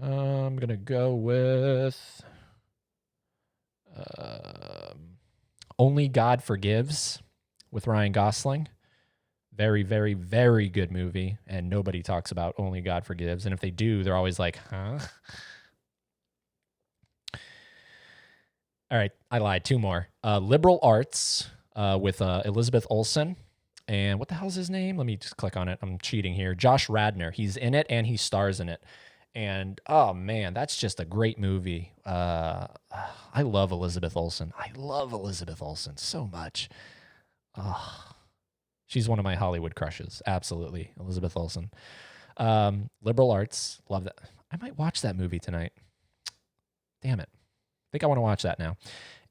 I'm going to go with Only God Forgives with Ryan Gosling. Very, very, very good movie, and nobody talks about Only God Forgives. And if they do, they're always like, huh? All right, I lied. Two more. Liberal Arts with Elizabeth Olsen. And what the hell's his name? Let me just click on it. I'm cheating here. Josh Radnor. He's in it, and he stars in it. And, oh, man, that's just a great movie. I love Elizabeth Olsen. I love Elizabeth Olsen so much. She's one of my Hollywood crushes. Absolutely. Elizabeth Olsen. Liberal Arts. Love that. I might watch that movie tonight. Damn it. I think I want to watch that now.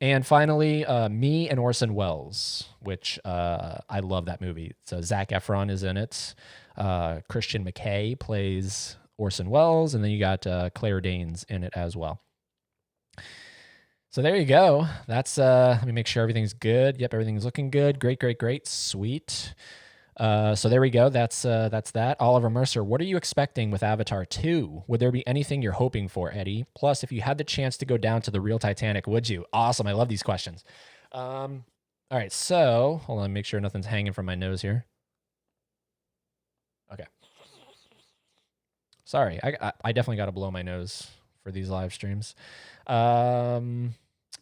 And finally, Me and Orson Welles, which I love that movie. So Zac Efron is in it. Christian McKay plays Orson Welles, and then you got Claire Danes in it as well. So there you go. That's let me make sure everything's good. Yep, everything's looking good. Great. Sweet. So there we go. That's that. Oliver Mercer, what are you expecting with Avatar 2? Would there be anything you're hoping for, Eddie? Plus, if you had the chance to go down to the real Titanic, would you? Awesome. I love these questions. All right, so hold on, make sure nothing's hanging from my nose here. Okay. Sorry, I definitely got to blow my nose for these live streams.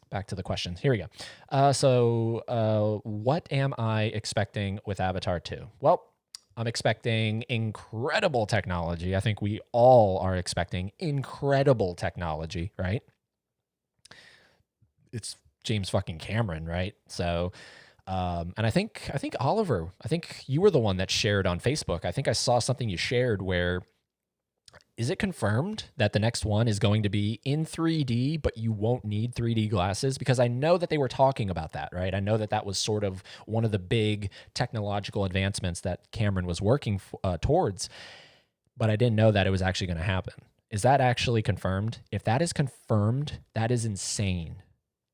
Back to the questions. Here we go. So what am I expecting with Avatar 2? Well, I'm expecting incredible technology. I think we all are expecting incredible technology, right? It's James fucking Cameron, right? So, and I think Oliver, I think you were the one that shared on Facebook. I think I saw something you shared where, is it confirmed that the next one is going to be in 3D, but you won't need 3D glasses? Because I know that they were talking about that, right? I know that that was sort of one of the big technological advancements that Cameron was working towards, but I didn't know that it was actually going to happen. Is that actually confirmed? If that is confirmed, that is insane.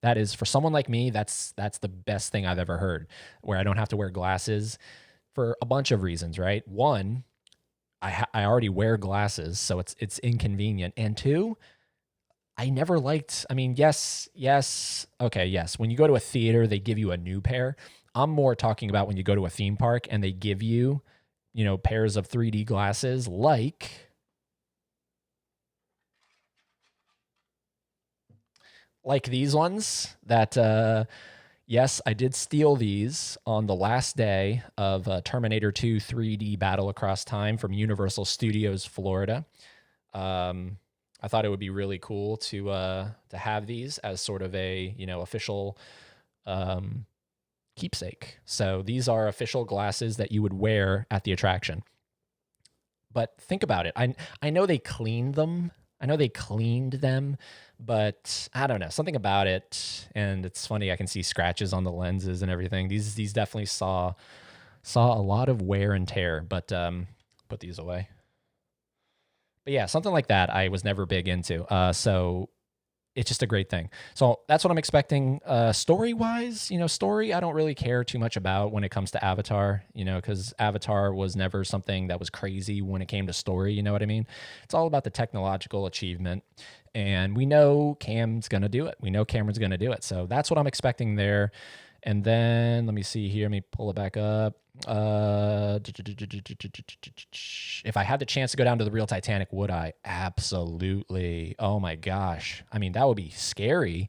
That is, for someone like me, that's the best thing I've ever heard, where I don't have to wear glasses for a bunch of reasons, right? One, I already wear glasses, so it's inconvenient. And two, I never liked, I mean, yes. When you go to a theater, they give you a new pair. I'm more talking about when you go to a theme park and they give you, pairs of 3D glasses like these ones that, yes, I did steal these on the last day of Terminator 2 3D Battle Across Time from Universal Studios Florida. I thought it would be really cool to have these as sort of a official keepsake. So these are official glasses that you would wear at the attraction. But think about it. I know they cleaned them. But I don't know, something about it. And it's funny, I can see scratches on the lenses and everything. These definitely saw a lot of wear and tear, but put these away. But yeah, something like that I was never big into. So it's just a great thing. So that's what I'm expecting. Story-wise, story I don't really care too much about when it comes to Avatar, because Avatar was never something that was crazy when it came to story, you know what I mean? It's all about the technological achievement. And we know Cam's going to do it. We know Cameron's going to do it. So that's what I'm expecting there. And then let me see here. Let me pull it back up. If I had the chance to go down to the real Titanic, would I? Absolutely. Oh my gosh. I mean, that would be scary.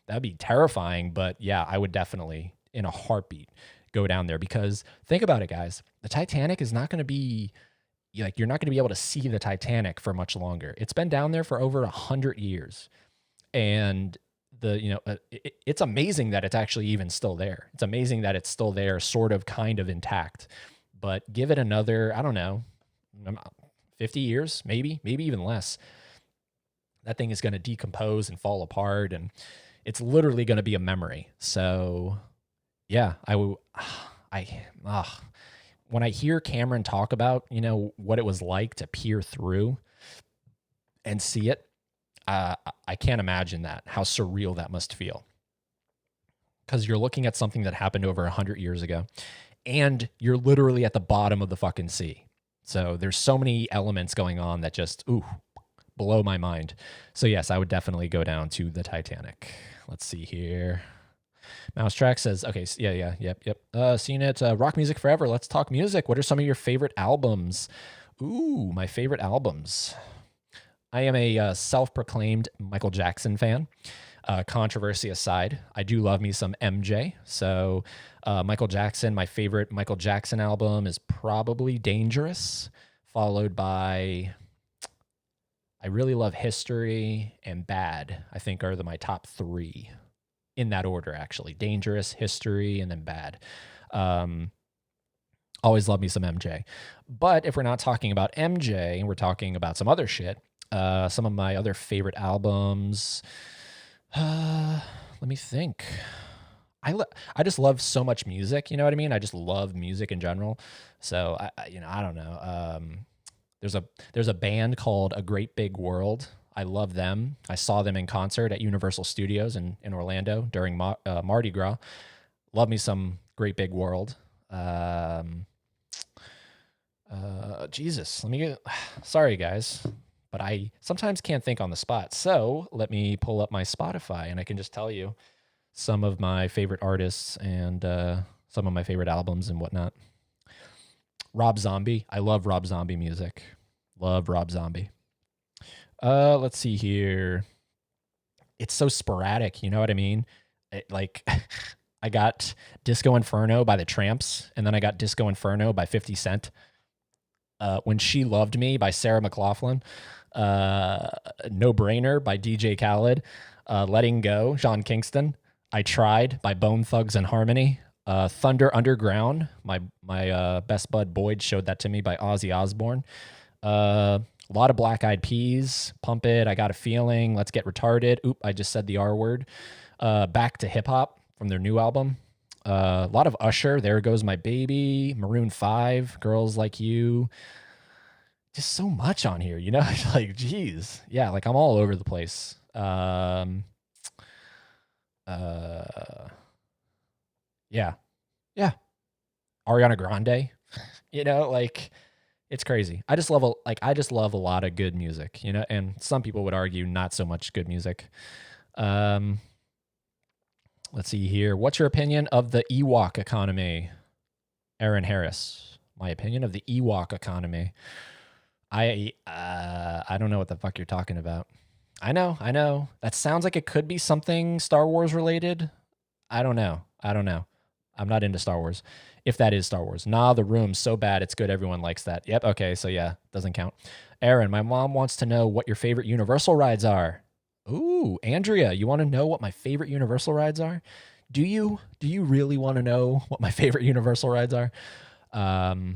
That would be terrifying. But yeah, I would definitely, in a heartbeat, go down there. Because think about it, guys. The Titanic is not going to be, you're not going to be able to see the Titanic for much longer. It's been down there for over 100 years. And it's amazing that it's actually even still there. It's amazing that it's still there, sort of, kind of intact. But give it another, I don't know, 50 years, maybe even less. That thing is going to decompose and fall apart, and it's literally going to be a memory. So, yeah, when I hear Cameron talk about, what it was like to peer through and see it, I can't imagine how surreal that must feel. Because you're looking at something that happened over 100 years ago, and you're literally at the bottom of the fucking sea. So there's so many elements going on that just, blow my mind. So yes, I would definitely go down to the Titanic. Let's see here. Mousetrack says, okay, yep. Seen it. Rock music forever. Let's talk music. What are some of your favorite albums? Ooh, my favorite albums. I am a self-proclaimed Michael Jackson fan. Controversy aside, I do love me some MJ. So Michael Jackson, my favorite Michael Jackson album is probably Dangerous, followed by, I really love History and Bad, I think are my top three in that order, actually. Dangerous, History, and then Bad. Always love me some MJ. But if we're not talking about MJ and we're talking about some other shit, some of my other favorite albums, let me think. I just love so much music, you know what I mean? I just love music in general. So I don't know. There's a band called A Great Big World. I love them. I saw them in concert at Universal Studios in Orlando during Mardi Gras. Love me some Great Big World. Jesus, sorry guys, but I sometimes can't think on the spot. So let me pull up my Spotify and I can just tell you some of my favorite artists and some of my favorite albums and whatnot. Rob Zombie. I love Rob Zombie music. Love Rob Zombie. Let's see here. It's so sporadic, you know what I mean? I got Disco Inferno by the Tramps, and then I got Disco Inferno by 50 Cent. When She Loved Me by Sarah McLachlan. No Brainer by DJ Khaled. Letting Go, Sean Kingston. I Tried by Bone Thugs and Harmony. Thunder Underground, my best bud Boyd showed that to me, by Ozzy Osbourne. A lot of Black Eyed Peas, Pump It, I Got a Feeling, Let's Get Retarded. Oop, I just said the R word. Back to Hip Hop from their new album. A lot of Usher, There Goes My Baby, Maroon 5, Girls Like You. Just so much on here, like, geez. Yeah, like I'm all over the place. Yeah. Ariana Grande, like it's crazy. I just love a lot of good music, and some people would argue not so much good music. Let's see here. What's your opinion of the Ewok economy? Aaron Harris. My opinion of the Ewok economy. I don't know what the fuck you're talking about. I know. That sounds like it could be something Star Wars related. I don't know. I'm not into Star Wars. If that is Star Wars. Nah, The Room's so bad it's good. Everyone likes that. Yep. Okay. So yeah, doesn't count. Aaron, my mom wants to know what your favorite Universal rides are. Ooh, Andrea, you want to know what my favorite Universal rides are? Do you really want to know what my favorite Universal rides are? All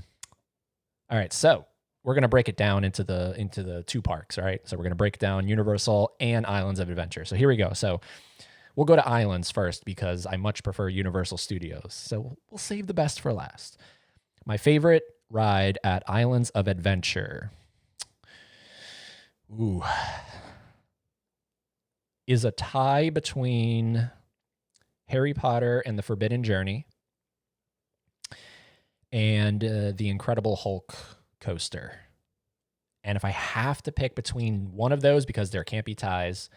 right. So we're going to break it down into the two parks. All right. So we're going to break it down Universal and Islands of Adventure. So here we go. So we'll go to Islands first because I much prefer Universal Studios. So we'll save the best for last. My favorite ride at Islands of Adventure is a tie between Harry Potter and the Forbidden Journey and the Incredible Hulk coaster. And if I have to pick between one of those, because there can't be ties,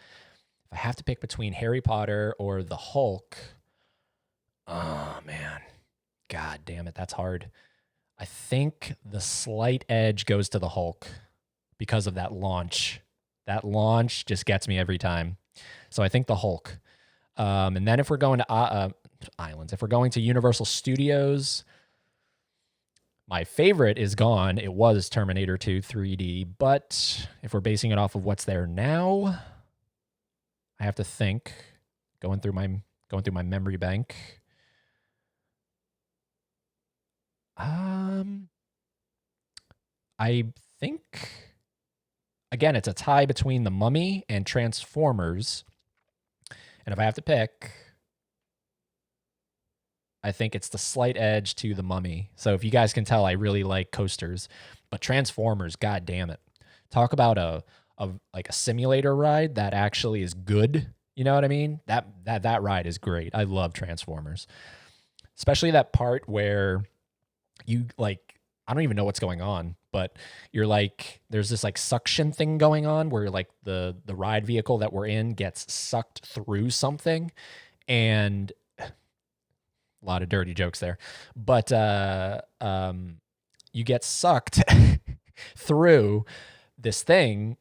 if I have to pick between Harry Potter or the Hulk, oh man, god damn it, that's hard. I think the slight edge goes to the Hulk because of that launch. That launch just gets me every time. So I think the Hulk. And then if we're going to Islands, if we're going to Universal Studios, my favorite is gone. It was Terminator 2 3D, but if we're basing it off of what's there now, I have to think. Going through my memory bank. I think, again, it's a tie between The Mummy and Transformers. And if I have to pick, I think it's the slight edge to The Mummy. So if you guys can tell, I really like coasters, but Transformers, god damn it. Talk about a like a simulator ride that actually is good. You know what I mean? That ride is great. I love Transformers. Especially that part where you like, I don't even know what's going on, but you're like, there's this like suction thing going on where like the ride vehicle that we're in gets sucked through something, and a lot of dirty jokes there, but you get sucked through this thing.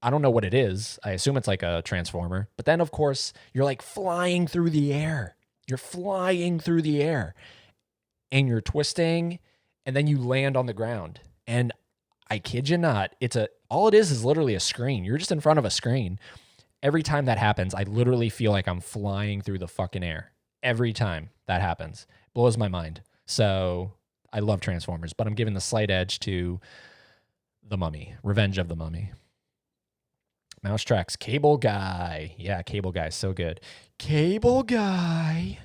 I don't know what it is. I assume it's like a transformer, but then of course you're like flying through the air. You're flying through the air and you're twisting, and then you land on the ground. And I kid you not, all it is literally a screen. You're just in front of a screen. Every time that happens, I literally feel like I'm flying through the fucking air. Every time that happens. It blows my mind. So I love Transformers, but I'm giving the slight edge to The Mummy, Revenge of the Mummy. Mouse Tracks, Cable Guy. Yeah, Cable Guy, so good. Cable Guy.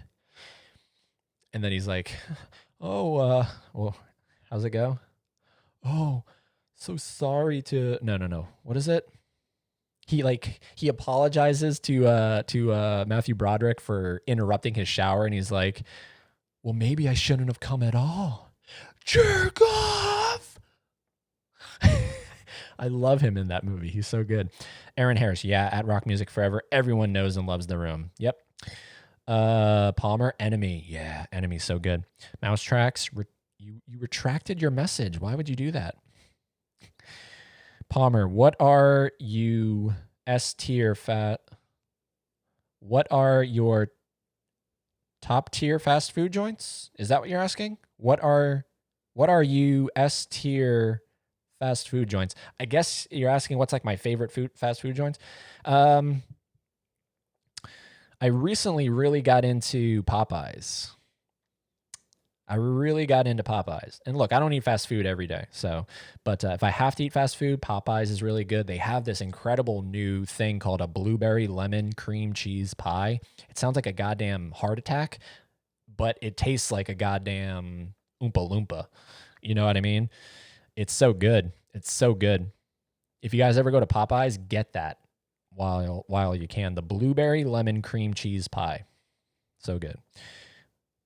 And then he's like, oh, well, how's it go? Oh, so sorry to, no. What is it? He apologizes to Matthew Broderick for interrupting his shower, and he's like, well, maybe I shouldn't have come at all. Jerk off. I love him in that movie. He's so good. Aaron Harris, yeah, at Rock Music Forever. Everyone knows and loves The Room. Yep. Palmer, Enemy. Yeah, Enemy's so good. Mouse Tracks, you retracted your message. Why would you do that? Palmer, what are you What are your top tier fast food joints? Is that what you're asking? What are you S tier fast food joints? I guess you're asking what's like my favorite fast food joints. I recently really got into Popeyes. And look, I don't eat fast food every day. But if I have to eat fast food, Popeyes is really good. They have this incredible new thing called a blueberry lemon cream cheese pie. It sounds like a goddamn heart attack, but it tastes like a goddamn Oompa Loompa. You know what I mean? It's so good. It's so good. If you guys ever go to Popeyes, get that while you can. The blueberry lemon cream cheese pie. So good.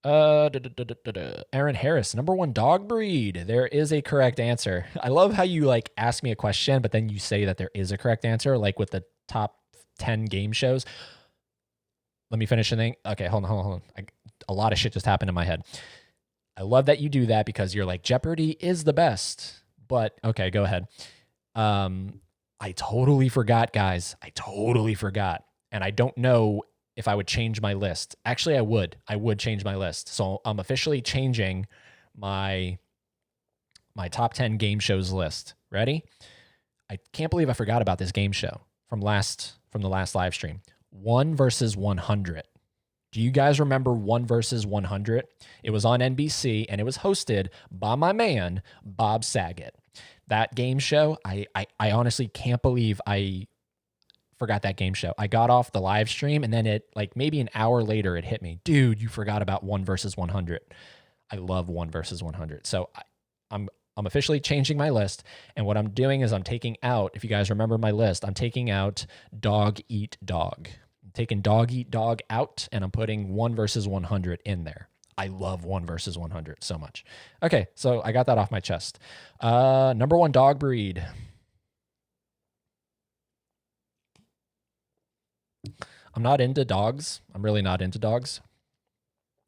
Aaron Harris, number one dog breed. There is a correct answer. I love how you like ask me a question, but then you say that there is a correct answer, like with the top 10 game shows. Let me finish the thing. Okay, hold on. A lot of shit just happened in my head. I love that you do that because you're like, Jeopardy is the best. But okay, go ahead. I totally forgot, guys. I totally forgot. And I don't know if I would change my list. Actually, I would. I would change my list. So I'm officially changing my top 10 game shows list. Ready? I can't believe I forgot about this game show from the last live stream. 1 versus 100. Do you guys remember 1 versus 100? It was on NBC and it was hosted by my man, Bob Saget. That game show, I honestly can't believe I forgot that game show. I got off the live stream and then it like maybe an hour later it hit me. Dude, you forgot about 1 versus 100. I love 1 versus 100. So I'm officially changing my list, and what I'm doing is I'm taking out, if you guys remember my list, I'm taking out Dog Eat Dog. I'm taking Dog Eat Dog out and I'm putting 1 versus 100 in there. I love 1 versus 100 so much. Okay, so I got that off my chest. Number one dog breed. I'm not into dogs. I'm really not into dogs.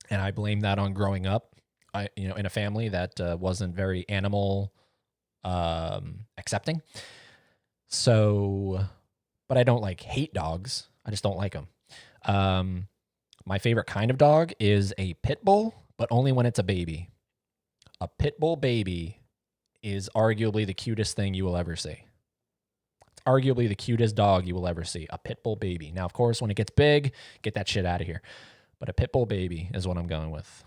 And I blame that on growing up, in a family that wasn't very animal accepting. So, but I don't like hate dogs. I just don't like them. My favorite kind of dog is a pit bull, but only when it's a baby. A pit bull baby is arguably the cutest thing you will ever see. It's arguably the cutest dog you will ever see, a pit bull baby. Now, of course, when it gets big, get that shit out of here. But a pit bull baby is what I'm going with.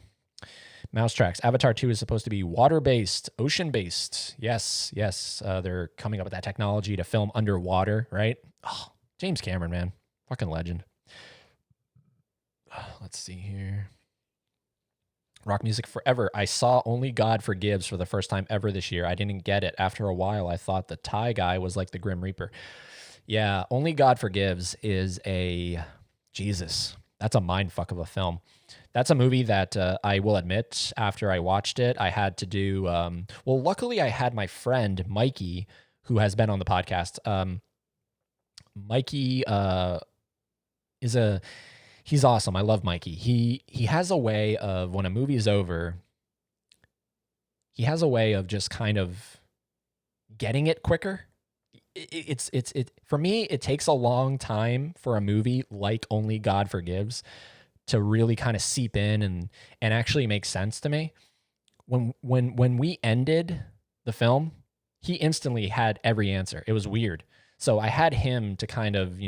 Mouse Tracks. Avatar 2 is supposed to be water-based, ocean-based. Yes, yes. They're coming up with that technology to film underwater, right? Oh, James Cameron, man. Fucking legend. Let's see here. Rock Music Forever. I saw Only God Forgives for the first time ever this year. I didn't get it. After a while, I thought the Thai guy was like the Grim Reaper. Yeah, Only God Forgives is a... Jesus. That's a mindfuck of a film. That's a movie that I will admit, after I watched it, I had to do... well, luckily, I had my friend, Mikey, who has been on the podcast. Mikey is a... He's awesome. I love Mikey. He has a way of, when a movie is over, he has a way of just kind of getting it quicker. It's for me, it takes a long time for a movie like Only God Forgives to really kind of seep in and actually make sense to me. When we ended the film, he instantly had every answer. It was weird. So I had him to kind of,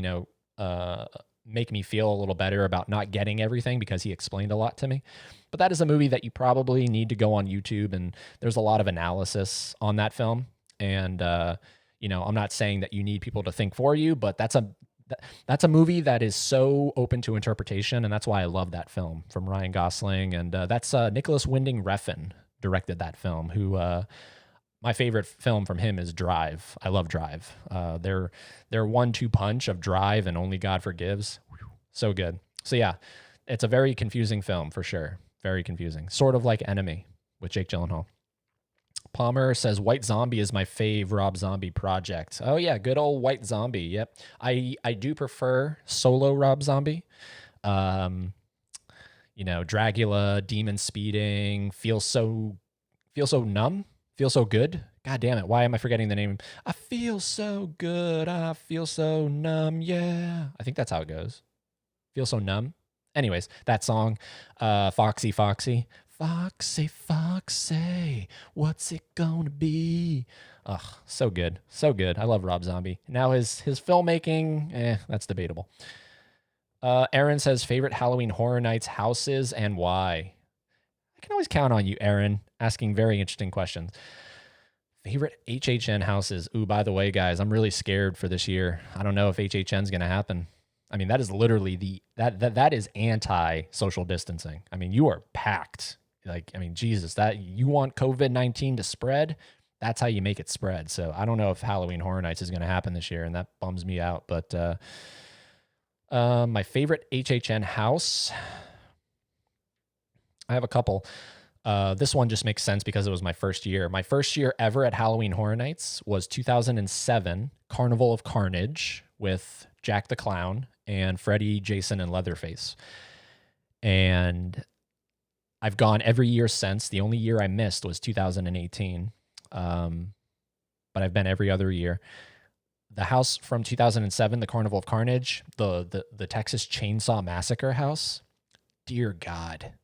make me feel a little better about not getting everything, because he explained a lot to me. But that is a movie that you probably need to go on YouTube, and there's a lot of analysis on that film. And I'm not saying that you need people to think for you, but that's a movie that is so open to interpretation, and that's why I love that film from Ryan Gosling. And that's Nicholas Winding Refn directed that film, who my favorite film from him is Drive. I love Drive. Their 1-2 punch of Drive and Only God Forgives. So good. So yeah, it's a very confusing film for sure. Very confusing. Sort of like Enemy with Jake Gyllenhaal. Palmer says White Zombie is my fave Rob Zombie project. Oh yeah, good old White Zombie. Yep. I do prefer solo Rob Zombie. Dragula, Demon Speeding, Feel So Numb. Feel So Good. God damn it. Why am I forgetting the name? I feel so good. I feel so numb. Yeah. I think that's how it goes. Feel So Numb. Anyways, that song. Foxy, Foxy. Foxy, Foxy. What's it gonna be? Ugh, so good. So good. I love Rob Zombie. Now his filmmaking, that's debatable. Aaron says favorite Halloween Horror Nights houses and why. I can always count on you, Aaron, asking very interesting questions. Favorite HHN houses. Ooh, by the way, guys, I'm really scared for this year. I don't know if HHN's going to happen. I mean, that is literally that is anti-social distancing. I mean, you are packed. Jesus, that you want COVID-19 to spread, that's how you make it spread. So I don't know if Halloween Horror Nights is going to happen this year, and that bums me out. But my favorite HHN house... I have a couple. This one just makes sense because it was my first year. My first year ever at Halloween Horror Nights was 2007, Carnival of Carnage with Jack the Clown and Freddy, Jason, and Leatherface. And I've gone every year since. The only year I missed was 2018. But I've been every other year. The house from 2007, the Carnival of Carnage, the Texas Chainsaw Massacre house, dear God.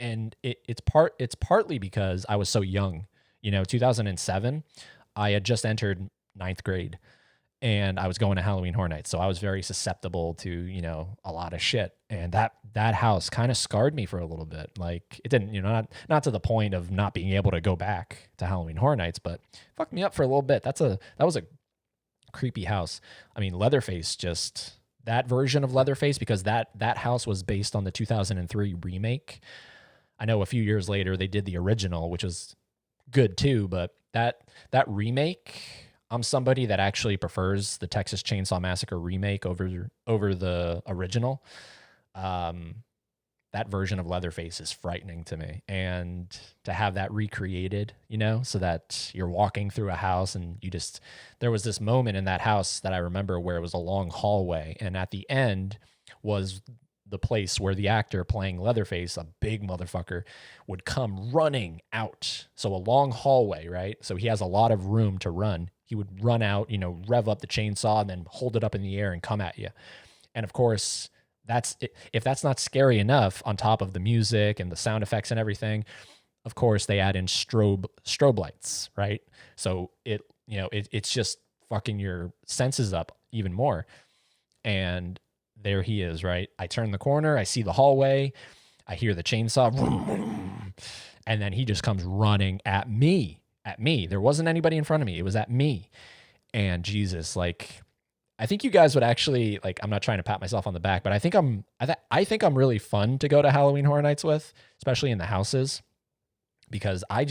And it's partly because I was so young. 2007, I had just entered 9th grade, and I was going to Halloween Horror Nights, so I was very susceptible to a lot of shit. And that house kind of scarred me for a little bit. Like, it didn't, not to the point of not being able to go back to Halloween Horror Nights, but fucked me up for a little bit. That was a creepy house. I mean, Leatherface, just that version of Leatherface, because that house was based on the 2003 remake. I know a few years later they did the original, which was good too, but that remake, I'm somebody that actually prefers the Texas Chainsaw Massacre remake over the original. That version of Leatherface is frightening to me. And to have that recreated, so that you're walking through a house and there was this moment in that house that I remember where it was a long hallway, and at the end was the place where the actor playing Leatherface, a big motherfucker, would come running out. So a long hallway, right? So he has a lot of room to run. He would run out, rev up the chainsaw and then hold it up in the air and come at you. And of course, if that's not scary enough, on top of the music and the sound effects and everything, of course they add in strobe lights, right? So it's just fucking your senses up even more. And there he is, right? I turn the corner, I see the hallway, I hear the chainsaw, and then he just comes running at me. At me. There wasn't anybody in front of me. It was at me. And Jesus, like, I think you guys would actually like. I'm not trying to pat myself on the back, but I think I think I'm really fun to go to Halloween Horror Nights with, especially in the houses, because I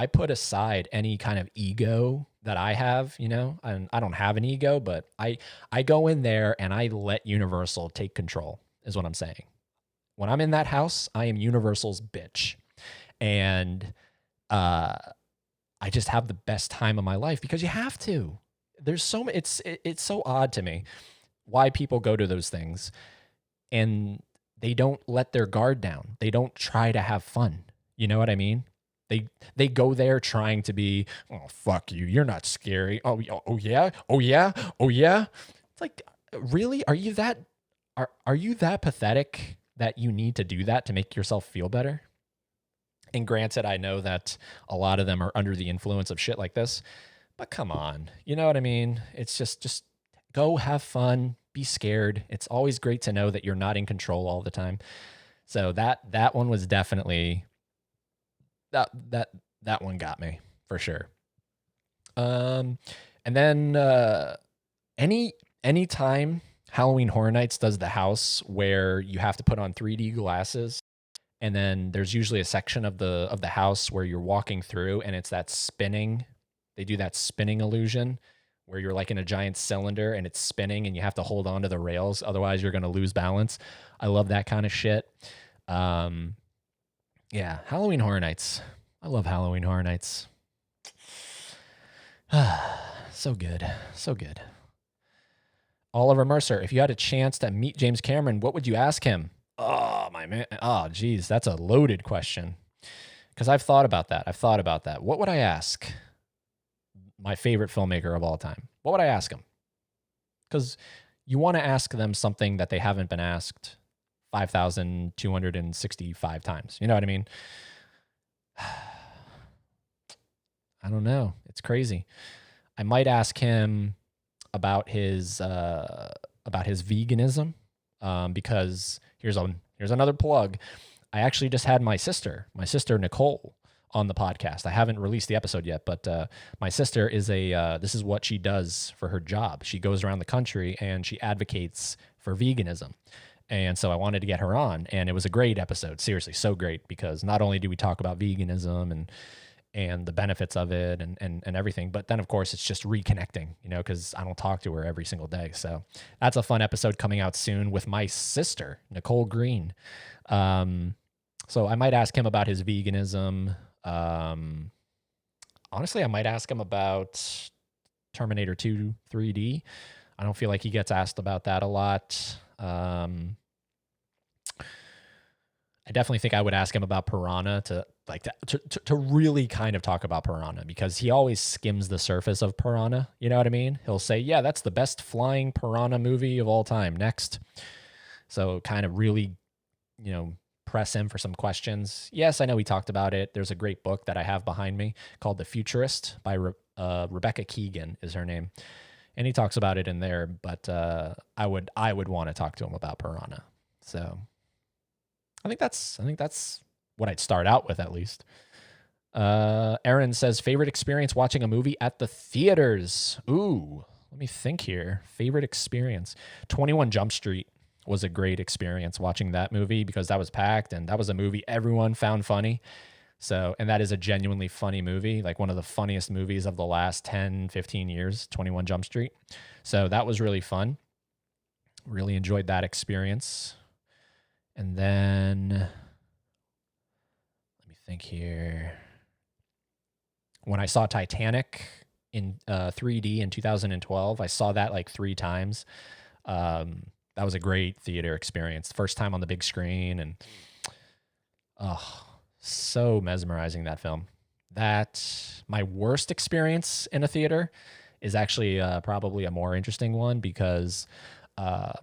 put aside any kind of ego that I have, and I don't have an ego, but I go in there and I let Universal take control, is what I'm saying. When I'm in that house, I am Universal's bitch, and I just have the best time of my life because you have to. There's so it's so odd to me why people go to those things and they don't let their guard down. They don't try to have fun. You know what I mean? They go there trying to be, oh fuck you, you're not scary. Oh yeah, oh yeah, oh yeah. It's like, really? Are you that pathetic that you need to do that to make yourself feel better? And granted, I know that a lot of them are under the influence of shit like this, but come on, you know what I mean? It's just go have fun, be scared. It's always great to know that you're not in control all the time. So that one was definitely that one got me for sure. And then any time Halloween Horror Nights does the house where you have to put on 3D glasses, and then there's usually a section of the house where you're walking through and it's that spinning. They do that spinning illusion where you're like in a giant cylinder and it's spinning and you have to hold on to the rails, otherwise you're going to lose balance. I love that kind of shit. Yeah, Halloween Horror Nights. I love Halloween Horror Nights. So good. So good. Oliver Mercer, if you had a chance to meet James Cameron, what would you ask him? Oh, my man. Oh, geez, that's a loaded question. Because I've thought about that. What would I ask my favorite filmmaker of all time? What would I ask him? Because you want to ask them something that they haven't been asked 5,265 times. You know what I mean? I don't know. It's crazy. I might ask him about his veganism, because here's another plug. I actually just had my sister Nicole on the podcast. I haven't released the episode yet, but my sister is this is what she does for her job. She goes around the country and she advocates for veganism. And so I wanted to get her on, and it was a great episode. Seriously, so great, because not only do we talk about veganism and the benefits of it and everything, but then of course it's just reconnecting, because I don't talk to her every single day. So that's a fun episode coming out soon with my sister, Nicole Green. So I might ask him about his veganism. Honestly, I might ask him about Terminator 2 3D. I don't feel like he gets asked about that a lot. I definitely think I would ask him about Piranha to really kind of talk about Piranha, because he always skims the surface of Piranha. You know what I mean? He'll say, yeah, that's the best flying piranha movie of all time. Next. So kind of really, press him for some questions. Yes, I know we talked about it. There's a great book that I have behind me called The Futurist by Rebecca Keegan is her name. And he talks about it in there, but I would want to talk to him about Piranha. So I think that's what I'd start out with, at least. Aaron says, favorite experience watching a movie at the theaters. Ooh, let me think here. Favorite experience. 21 Jump Street was a great experience watching that movie, because that was packed and that was a movie everyone found funny. So, and that is a genuinely funny movie, like one of the funniest movies of the last 10, 15 years, 21 Jump Street. So that was really fun. Really enjoyed that experience. And then, let me think here. When I saw Titanic in 3D in 2012, I saw that like 3 times. That was a great theater experience. First time on the big screen, and so mesmerizing, that film. That my worst experience in a theater is actually probably a more interesting one, because I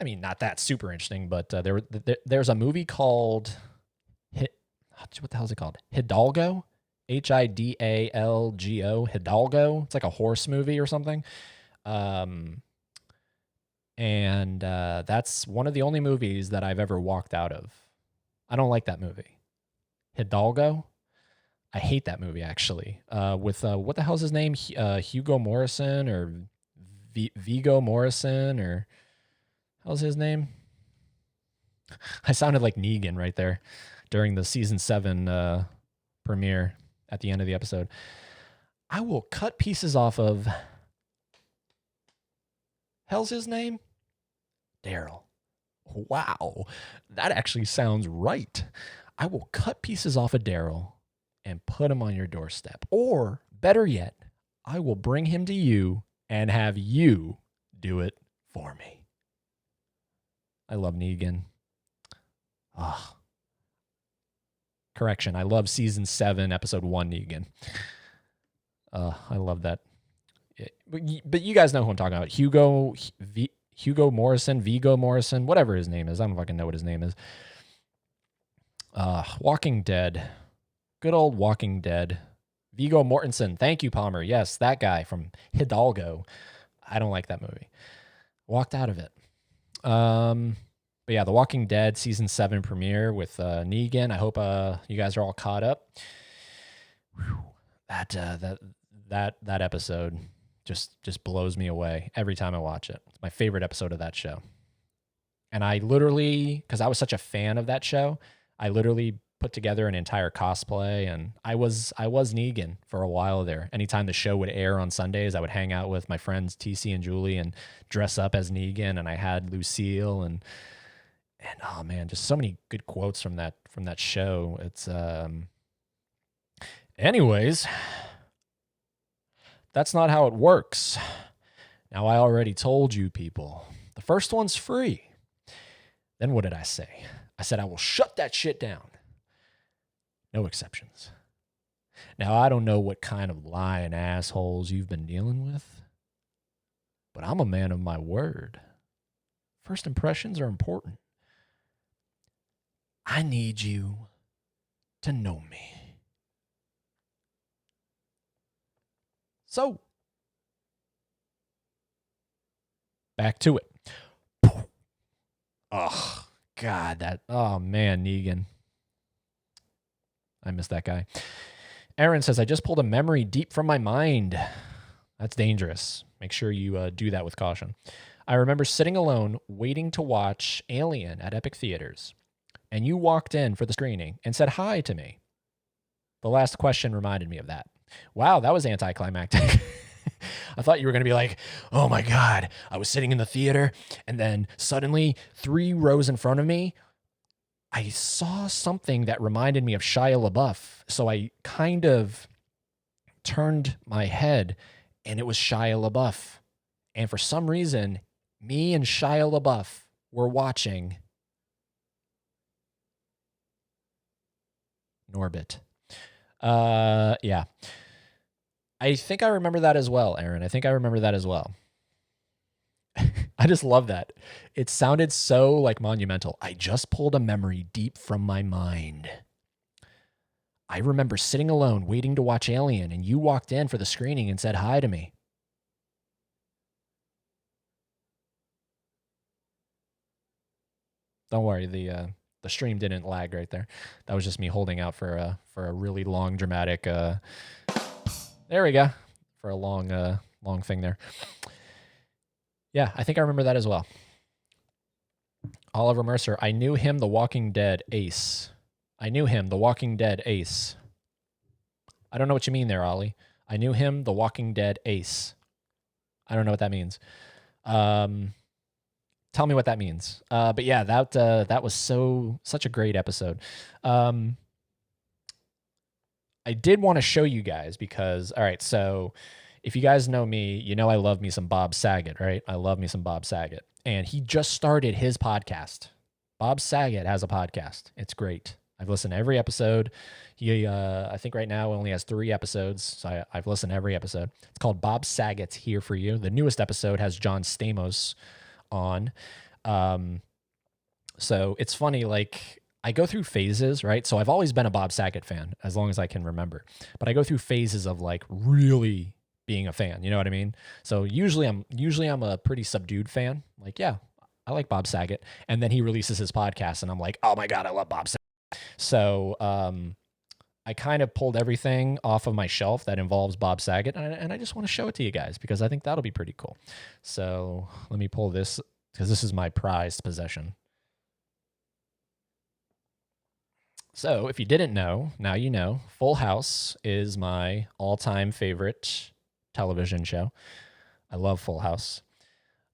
mean, not that super interesting, but there's a movie called what the hell is it called? Hidalgo. Hidalgo, Hidalgo. It's like a horse movie or something. And that's one of the only movies that I've ever walked out of. I don't like that movie. Hidalgo. I hate that movie actually. With what the hell's his name? Hugo Morrison or Vigo Morrison or how's his name? I sounded like Negan right there during the season 7 premiere at the end of the episode. I will cut pieces off of. Hell's his name? Daryl. Wow, that actually sounds right. I will cut pieces off of Daryl and put him on your doorstep. Or, better yet, I will bring him to you and have you do it for me. I love Negan. Ah. Correction, I love season 7, episode 1 Negan. I love that. But you guys know who I'm talking about. Hugo Morrison, Vigo Morrison, whatever his name is. I don't fucking know what his name is. Walking Dead. Good old Walking Dead. Vigo Mortensen. Thank you, Palmer. Yes, that guy from Hidalgo. I don't like that movie. Walked out of it. But yeah, The Walking Dead season 7 premiere with Negan. I hope you guys are all caught up. Whew. That episode just blows me away every time I watch it. It's my favorite episode of that show. And I literally, because I was such a fan of that show, I literally put together an entire cosplay, and I was Negan for a while there. Anytime the show would air on Sundays, I would hang out with my friends TC and Julie and dress up as Negan, and I had Lucille and oh man, just so many good quotes from that show. It's anyways, that's not how it works. Now, I already told you people, the first one's free. Then what did I say? I said I will shut that shit down. No exceptions. Now, I don't know what kind of lying assholes you've been dealing with, but I'm a man of my word. First impressions are important. I need you to know me. So, back to it. Oh, God, oh man, Negan. I miss that guy. Aaron says, I just pulled a memory deep from my mind. That's dangerous. Make sure you do that with caution. I remember sitting alone waiting to watch Alien at Epic Theaters, and you walked in for the screening and said hi to me. The last question reminded me of that. Wow, that was anticlimactic. I thought you were going to be like, oh my God, I was sitting in the theater, and then suddenly 3 rows in front of me, I saw something that reminded me of Shia LaBeouf. So I kind of turned my head, and it was Shia LaBeouf. And for some reason, me and Shia LaBeouf were watching Norbit. Yeah. I think I remember that as well, Aaron. I think I remember that as well. I just love that. It sounded so like monumental. I just pulled a memory deep from my mind. I remember sitting alone waiting to watch Alien, and you walked in for the screening and said hi to me. Don't worry, the stream didn't lag right there. That was just me holding out for a really long dramatic. There we go, for a long thing there. Yeah, I think I remember that as well. Oliver Mercer, I knew him, The Walking Dead ace. I knew him, The Walking Dead ace. I don't know what you mean there, Ollie. I knew him, The Walking Dead ace. I don't know what that means. Tell me what that means. But yeah, that was such a great episode. I did want to show you guys because, all right, so if you guys know me, you know I love me some Bob Saget, right? I love me some Bob Saget. And he just started his podcast. Bob Saget has a podcast. It's great. I've listened to every episode. He, I think right now only has 3 episodes, so I've listened to every episode. It's called Bob Saget's Here For You. The newest episode has John Stamos on. So it's funny, like, I go through phases, right? So I've always been a Bob Saget fan as long as I can remember. But I go through phases of like really being a fan, you know what I mean? So usually I'm a pretty subdued fan. Like, yeah, I like Bob Saget. And then he releases his podcast and I'm like, "Oh my god, I love Bob Saget." So, I kind of pulled everything off of my shelf that involves Bob Saget, and I just want to show it to you guys because I think that'll be pretty cool. So let me pull this because this is my prized possession. So if you didn't know, now you know. Full House is my all-time favorite television show. I love Full House.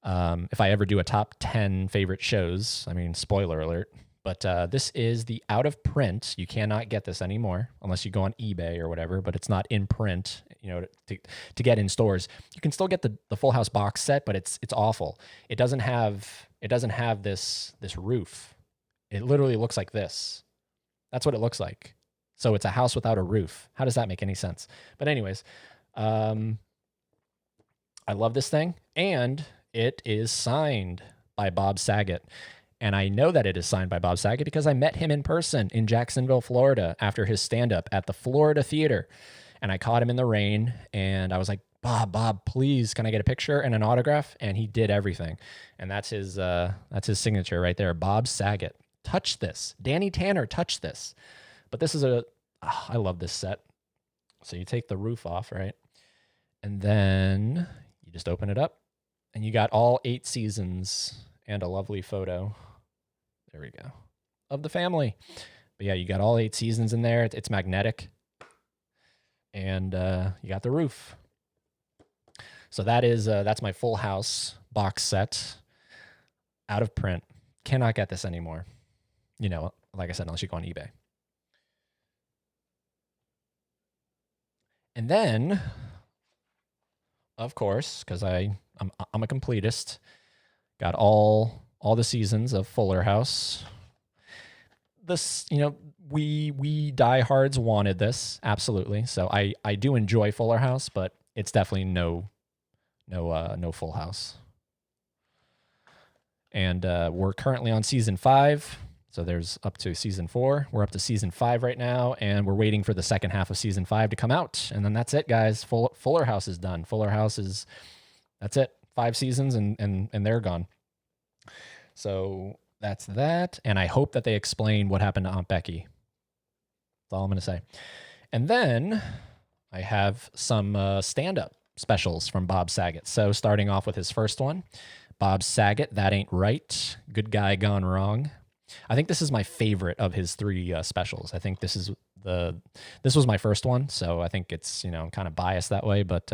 If I ever do a top 10 favorite shows, I mean, spoiler alert, but this is the out of print. You cannot get this anymore unless you go on eBay or whatever, but it's not in print, you know, to get in stores. You can still get the Full House box set, but it's awful. It doesn't have this roof. It literally looks like this. That's what it looks like. So it's a house without a roof. How does that make any sense? But anyways, I love this thing, and it is signed by Bob Saget. And I know that it is signed by Bob Saget because I met him in person in Jacksonville, Florida after his stand-up at the Florida Theater. And I caught him in the rain and I was like, Bob, please, can I get a picture and an autograph? And he did everything. And that's his signature right there. Bob Saget. Touch this. Danny Tanner, touch this. But this is I love this set. So you take the roof off, right? And then you just open it up and you got all 8 seasons and a lovely photo. There we go. Of the family. But yeah, you got all 8 seasons in there. It's magnetic. And you got the roof. So that's my Full House box set. Out of print. Cannot get this anymore. You know, like I said, unless you go on eBay. And then, of course, because I'm a completist, got all the seasons of Fuller House. This, you know, we diehards wanted this, absolutely. So I do enjoy Fuller House, but it's definitely no Full House. And we're currently on season 5. So there's up to season 4. We're up to season 5 right now, and we're waiting for the second half of season 5 to come out. And then that's it, guys. Fuller House is done. Fuller House is, that's it. 5 seasons and they're gone. So that's that. And I hope that they explain what happened to Aunt Becky. That's all I'm going to say. And then I have some stand-up specials from Bob Saget. So starting off with his first one, Bob Saget, That Ain't Right, Good Guy Gone Wrong. I think this is my favorite of his 3 specials. I think this was my first one, so I think it's, you know, I'm kind of biased that way, but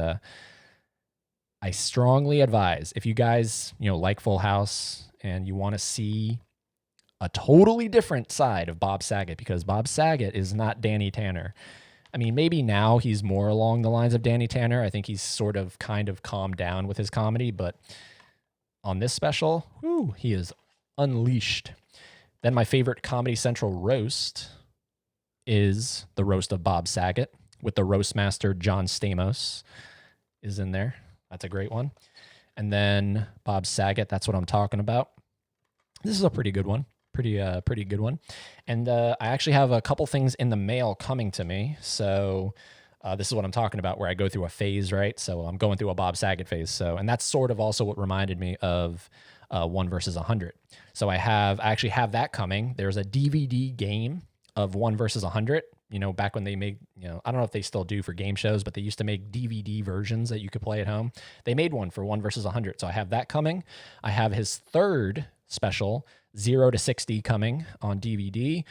I strongly advise if you guys, you know, like Full House and you want to see a totally different side of Bob Saget, because Bob Saget is not Danny Tanner. I mean, maybe now he's more along the lines of Danny Tanner. I think he's sort of kind of calmed down with his comedy, but on this special, he is unleashed. Then my favorite Comedy Central roast is the roast of Bob Saget with the roast master John Stamos is in there. That's a great one. And then Bob Saget, That's What I'm Talking About. This is a pretty good one. Pretty good one. And I actually have a couple things in the mail coming to me. So this is what I'm talking about, where I go through a phase, right? So I'm going through a Bob Saget phase. So, and that's sort of also what reminded me of 1 versus 100. So I actually have that coming. There's a DVD game of 1 versus 100. You know, back when they made, you know, I don't know if they still do for game shows, but they used to make DVD versions that you could play at home. They made one for 1 versus 100. So I have that coming. I have his third special, 0 to 60, coming on DVD.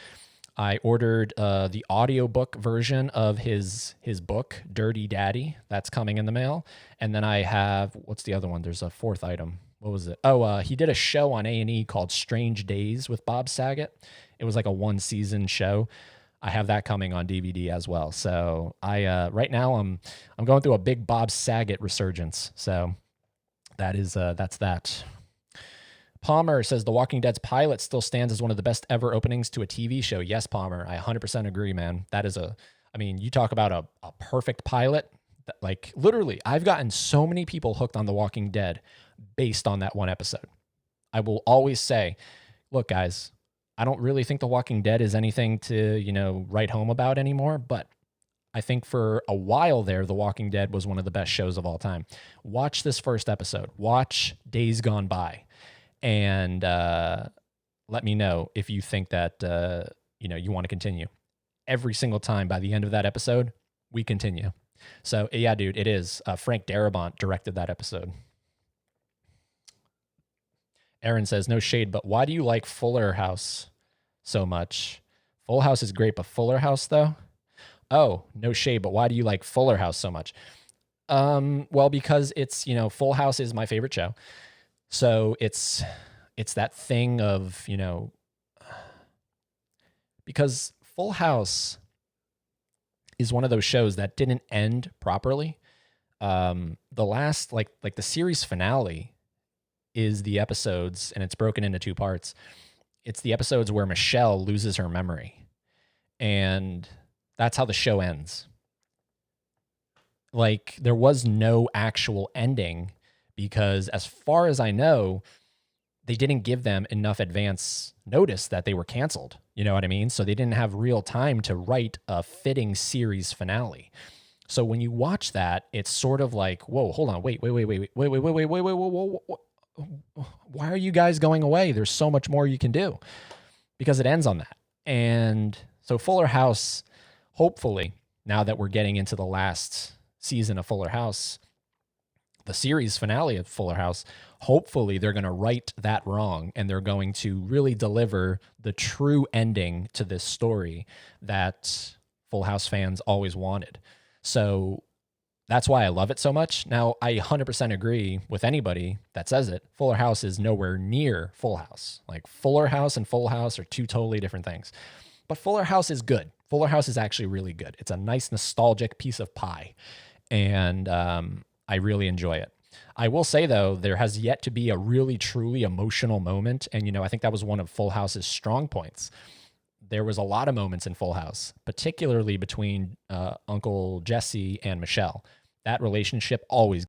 I ordered the audiobook version of his book, Dirty Daddy. That's coming in the mail. And then I have, what's the other one? There's a 4th item. What was it? Oh, he did a show on A&E called Strange Days with Bob Saget. It was like a 1-season show. I have that coming on DVD as well. So I right now I'm going through a big Bob Saget resurgence. So that's that. Palmer says The Walking Dead's pilot still stands as one of the best ever openings to a TV show. Yes, Palmer, I 100% agree, man. That is I mean, you talk about a perfect pilot. Like, literally, I've gotten so many people hooked on The Walking Dead based on that one episode. I will always say, look, guys, I don't really think The Walking Dead is anything to, write home about anymore, but I think for a while there, The Walking Dead was one of the best shows of all time. Watch this first episode. Watch Days Gone By, and let me know if you think that you want to continue. Every single time by the end of that episode, we continue. So yeah, dude, it is. Frank Darabont directed that episode. Aaron says, no shade, but why do you like Fuller House so much? Full House is great, but Fuller House though? Oh, no shade, but why do you like Fuller House so much? Well, because it's, Full House is my favorite show. So it's that thing of, because Full House is one of those shows that didn't end properly. The last, like the series finale is the episodes, and it's broken into two parts. It's the episodes where Michelle loses her memory, and that's how the show ends. Like, there was no actual ending because, as far as I know, they didn't give them enough advance notice that they were canceled. You know what I mean? So they didn't have real time to write a fitting series finale. So when you watch that, it's sort of like, whoa, hold on, wait, why are you guys going away? There's so much more you can do, because it ends on that. And so Fuller House, hopefully, now that we're getting into the last season of Fuller House, the series finale of Fuller House, hopefully they're going to right that wrong, and they're going to really deliver the true ending to this story that Full House fans always wanted. So that's why I love it so much. Now, I 100% agree with anybody that says it. Fuller House is nowhere near Full House. Like, Fuller House and Full House are two totally different things. But Fuller House is good. Fuller House is actually really good. It's a nice, nostalgic piece of pie. And I really enjoy it. I will say, though, there has yet to be a really, truly emotional moment. And, I think that was one of Full House's strong points. There was a lot of moments in Full House, particularly between Uncle Jesse and Michelle. That relationship always.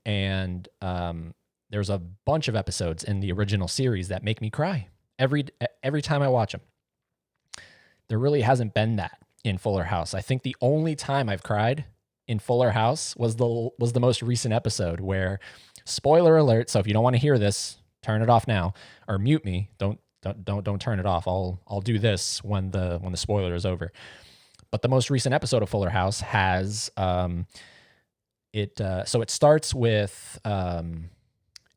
And there's a bunch of episodes in the original series that make me cry every time I watch them. There really hasn't been that in Fuller House. I think the only time I've cried in Fuller House was the most recent episode where, spoiler alert, so if you don't want to hear this, turn it off now or mute me. Don't turn it off. I'll do this when the spoiler is over. But the most recent episode of Fuller House has so it starts with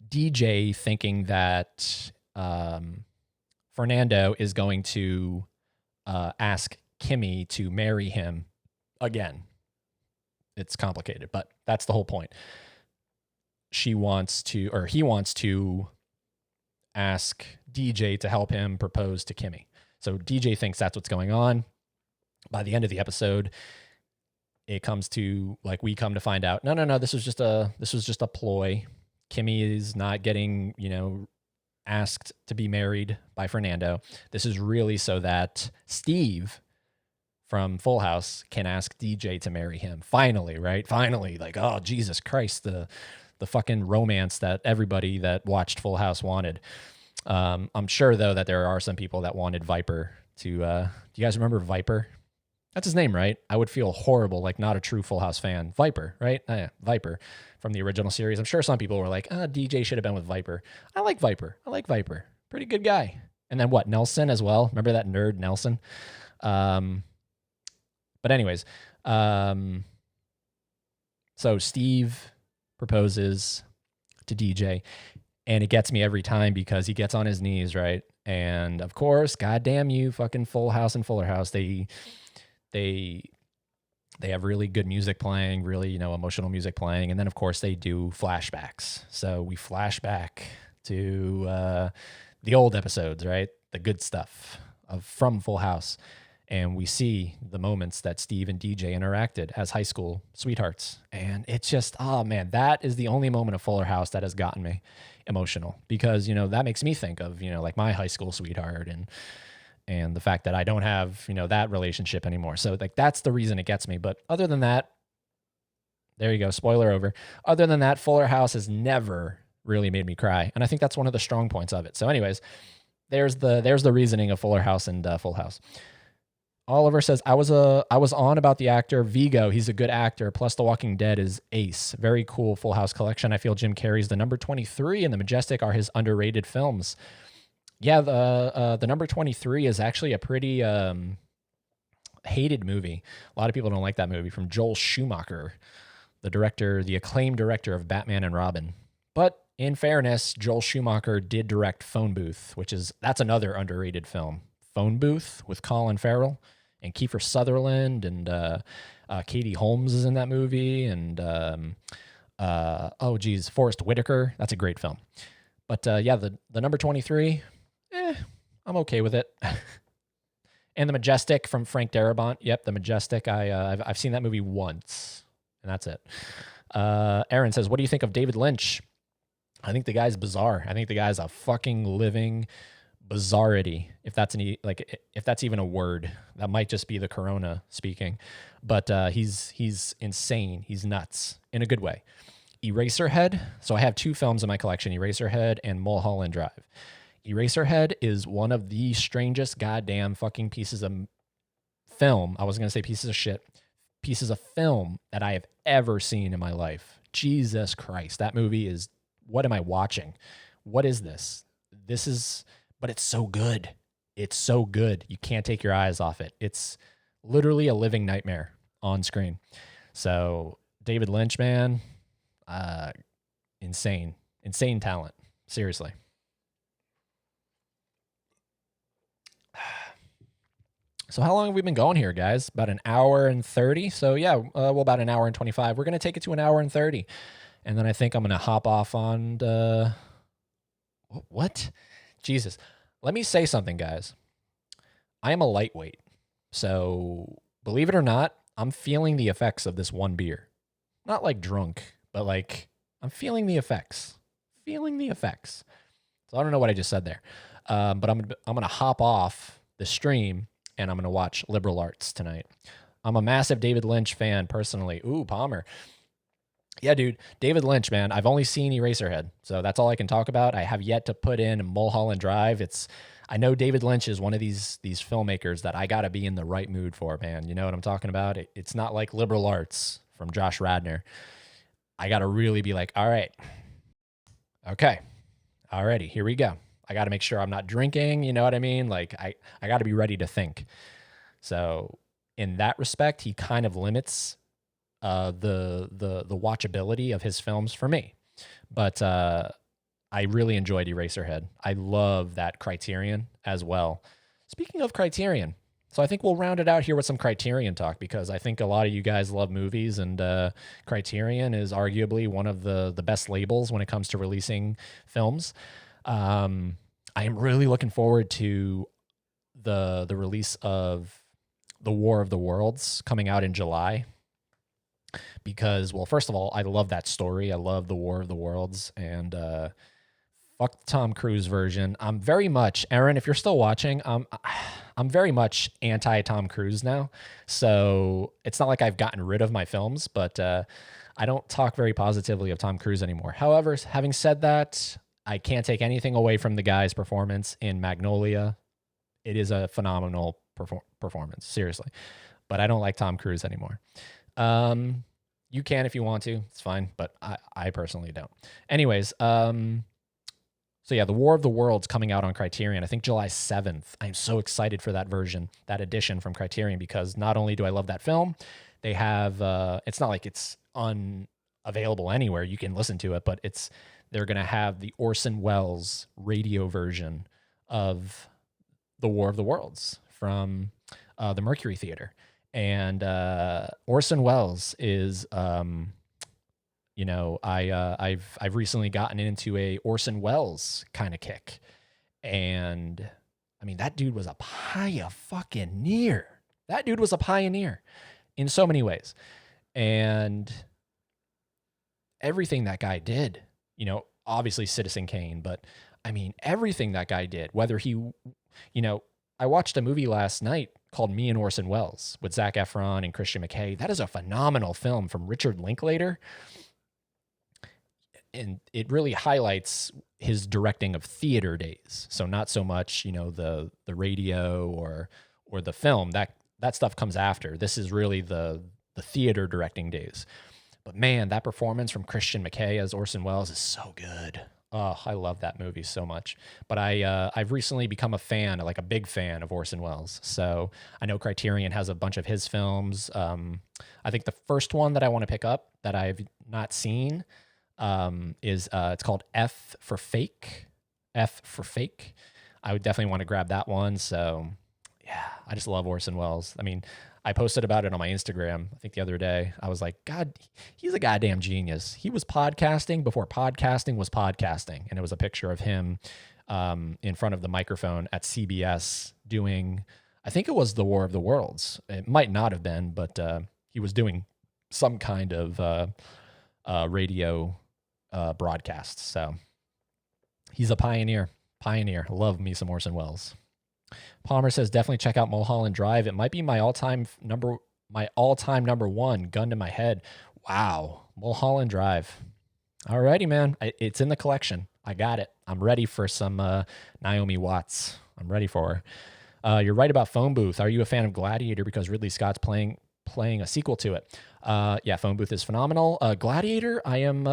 DJ thinking that Fernando is going to ask Kimmy to marry him again. It's complicated, but that's the whole point. He wants to ask DJ to help him propose to Kimmy. So DJ thinks that's what's going on. By the end of the episode, it comes to, like, we come to find out, no, this was just a ploy. Kimmy is not getting, asked to be married by Fernando. This is really so that Steve from Full House can ask DJ to marry him. Finally, right? Finally, like, oh, Jesus Christ, the fucking romance that everybody that watched Full House wanted. I'm sure, though, that there are some people that wanted Viper to, do you guys remember Viper? That's his name, right? I would feel horrible, like not a true Full House fan. Viper, right? Yeah, Viper from the original series. I'm sure some people were like, DJ should have been with Viper. I like Viper. Pretty good guy. And then what? Nelson as well. Remember that nerd Nelson? But anyways, so Steve proposes to DJ, and it gets me every time because he gets on his knees, right? And of course, goddamn you, fucking Full House and Fuller House, they have really good music playing, really, emotional music playing. And then, of course, they do flashbacks. So we flash back to the old episodes, right? The good stuff from Full House. And we see the moments that Steve and DJ interacted as high school sweethearts. And it's just, oh man, that is the only moment of Fuller House that has gotten me emotional, because, that makes me think of, like my high school sweetheart and the fact that I don't have, that relationship anymore. So like, that's the reason it gets me. But other than that, there you go. Spoiler over. Other than that, Fuller House has never really made me cry. And I think that's one of the strong points of it. So anyways, there's the reasoning of Fuller House and Full House. Oliver says, I was on about the actor Vigo. He's a good actor. Plus, The Walking Dead is ace. Very cool Full House collection. I feel Jim Carrey's The Number 23 and The Majestic are his underrated films. Yeah, the Number 23 is actually a pretty hated movie. A lot of people don't like that movie, from Joel Schumacher, the director, the acclaimed director of Batman and Robin. But in fairness, Joel Schumacher did direct Phone Booth, that's another underrated film. Phone Booth with Colin Farrell and Kiefer Sutherland, and Katie Holmes is in that movie, and Forrest Whitaker. That's a great film. But yeah, the Number 23, I'm okay with it. And The Majestic from Frank Darabont. Yep, The Majestic. I've seen that movie once, and that's it. Aaron says, what do you think of David Lynch? I think the guy's bizarre. I think the guy's a fucking living bizarrity, if that's even a word. That might just be the corona speaking. But he's insane. He's nuts in a good way. Eraserhead. So I have two films in my collection, Eraserhead and Mulholland Drive. Eraserhead is one of the strangest goddamn fucking pieces of film. I was going to say pieces of shit. Pieces of film that I have ever seen in my life. Jesus Christ. That movie is, what am I watching? What is this? But it's so good. It's so good. You can't take your eyes off it. It's literally a living nightmare on screen. So David Lynch, man, insane talent. Seriously. So how long have we been going here, guys? About an hour and 30. So yeah, about an hour and 25. We're going to take it to an hour and 30. And then I think I'm going to hop off on what? Jesus. Let me say something, guys. I am a lightweight. So believe it or not, I'm feeling the effects of this one beer. Not like drunk, but like I'm feeling the effects. So I don't know what I just said there. But I'm going to hop off the stream and I'm going to watch Liberal Arts tonight. I'm a massive David Lynch fan personally. Ooh, Palmer. Yeah, dude. David Lynch, man. I've only seen Eraserhead, so that's all I can talk about. I have yet to put in Mulholland Drive. I know David Lynch is one of these filmmakers that I got to be in the right mood for, man. You know what I'm talking about? It's not like Liberal Arts from Josh Radnor. I got to really be like, all right. Okay. Alrighty, here we go. I got to make sure I'm not drinking, you know what I mean? Like I got to be ready to think. So in that respect, he kind of limits the watchability of his films for me. But I really enjoyed Eraserhead. I love that Criterion as well. Speaking of Criterion, so I think we'll round it out here with some Criterion talk, because I think a lot of you guys love movies, and Criterion is arguably one of the best labels when it comes to releasing films. I am really looking forward to the release of The War of the Worlds coming out in July. Because, well, first of all, I love that story. I love The War of the Worlds, and fuck the Tom Cruise version. I'm very much, Aaron, if you're still watching, I'm very much anti Tom Cruise now. So it's not like I've gotten rid of my films, but I don't talk very positively of Tom Cruise anymore. However, having said that, I can't take anything away from the guy's performance in Magnolia. It is a phenomenal performance, seriously. But I don't like Tom Cruise anymore. You can if you want to, it's fine, but I personally don't. Anyways, so yeah, The War of the Worlds coming out on Criterion, I think July 7th. I'm so excited for that version, that edition from Criterion, because not only do I love that film, they have, it's not like it's unavailable anywhere. You can listen to it, but they're going to have the Orson Welles radio version of The War of the Worlds from the Mercury Theater. And Orson Welles is, you know, I've recently gotten into a Orson Welles kind of kick, and I mean that dude was a pioneer. That dude was a pioneer in so many ways, and everything that guy did, you know, obviously Citizen Kane, but I mean everything that guy did. Whether he, you know, I watched a movie last night called Me and Orson Welles with Zac Efron and Christian McKay. That is a phenomenal film from Richard Linklater. and it really highlights his directing of theater days. So not so much, the radio or the film. That stuff comes after. This is really the theater directing days. But man, that performance from Christian McKay as Orson Welles is so good. Oh, I love that movie so much. But I've recently become a fan, like a big fan of Orson Welles. So I know Criterion has a bunch of his films. I think the first one that I want to pick up that I've not seen is it's called F for Fake. F for Fake. I would definitely want to grab that one. So yeah, I just love Orson Welles. I mean, I posted about it on my Instagram, I think the other day. I was like, God, he's a goddamn genius. He was podcasting before podcasting was podcasting. And it was a picture of him in front of the microphone at CBS doing, I think it was The War of the Worlds. It might not have been, but he was doing some kind of radio broadcast. So he's a pioneer. Love me some Orson Welles. Palmer says definitely check out Mulholland Drive. It might be my all-time number one. Gun to my head. Wow, Mulholland Drive. Alrighty, man. It's in the collection. I got it. I'm ready for some Naomi Watts. I'm ready for her. You're right about Phone Booth. Are you a fan of Gladiator because Ridley Scott's playing a sequel to it? Yeah, Phone Booth is phenomenal. Gladiator, I'm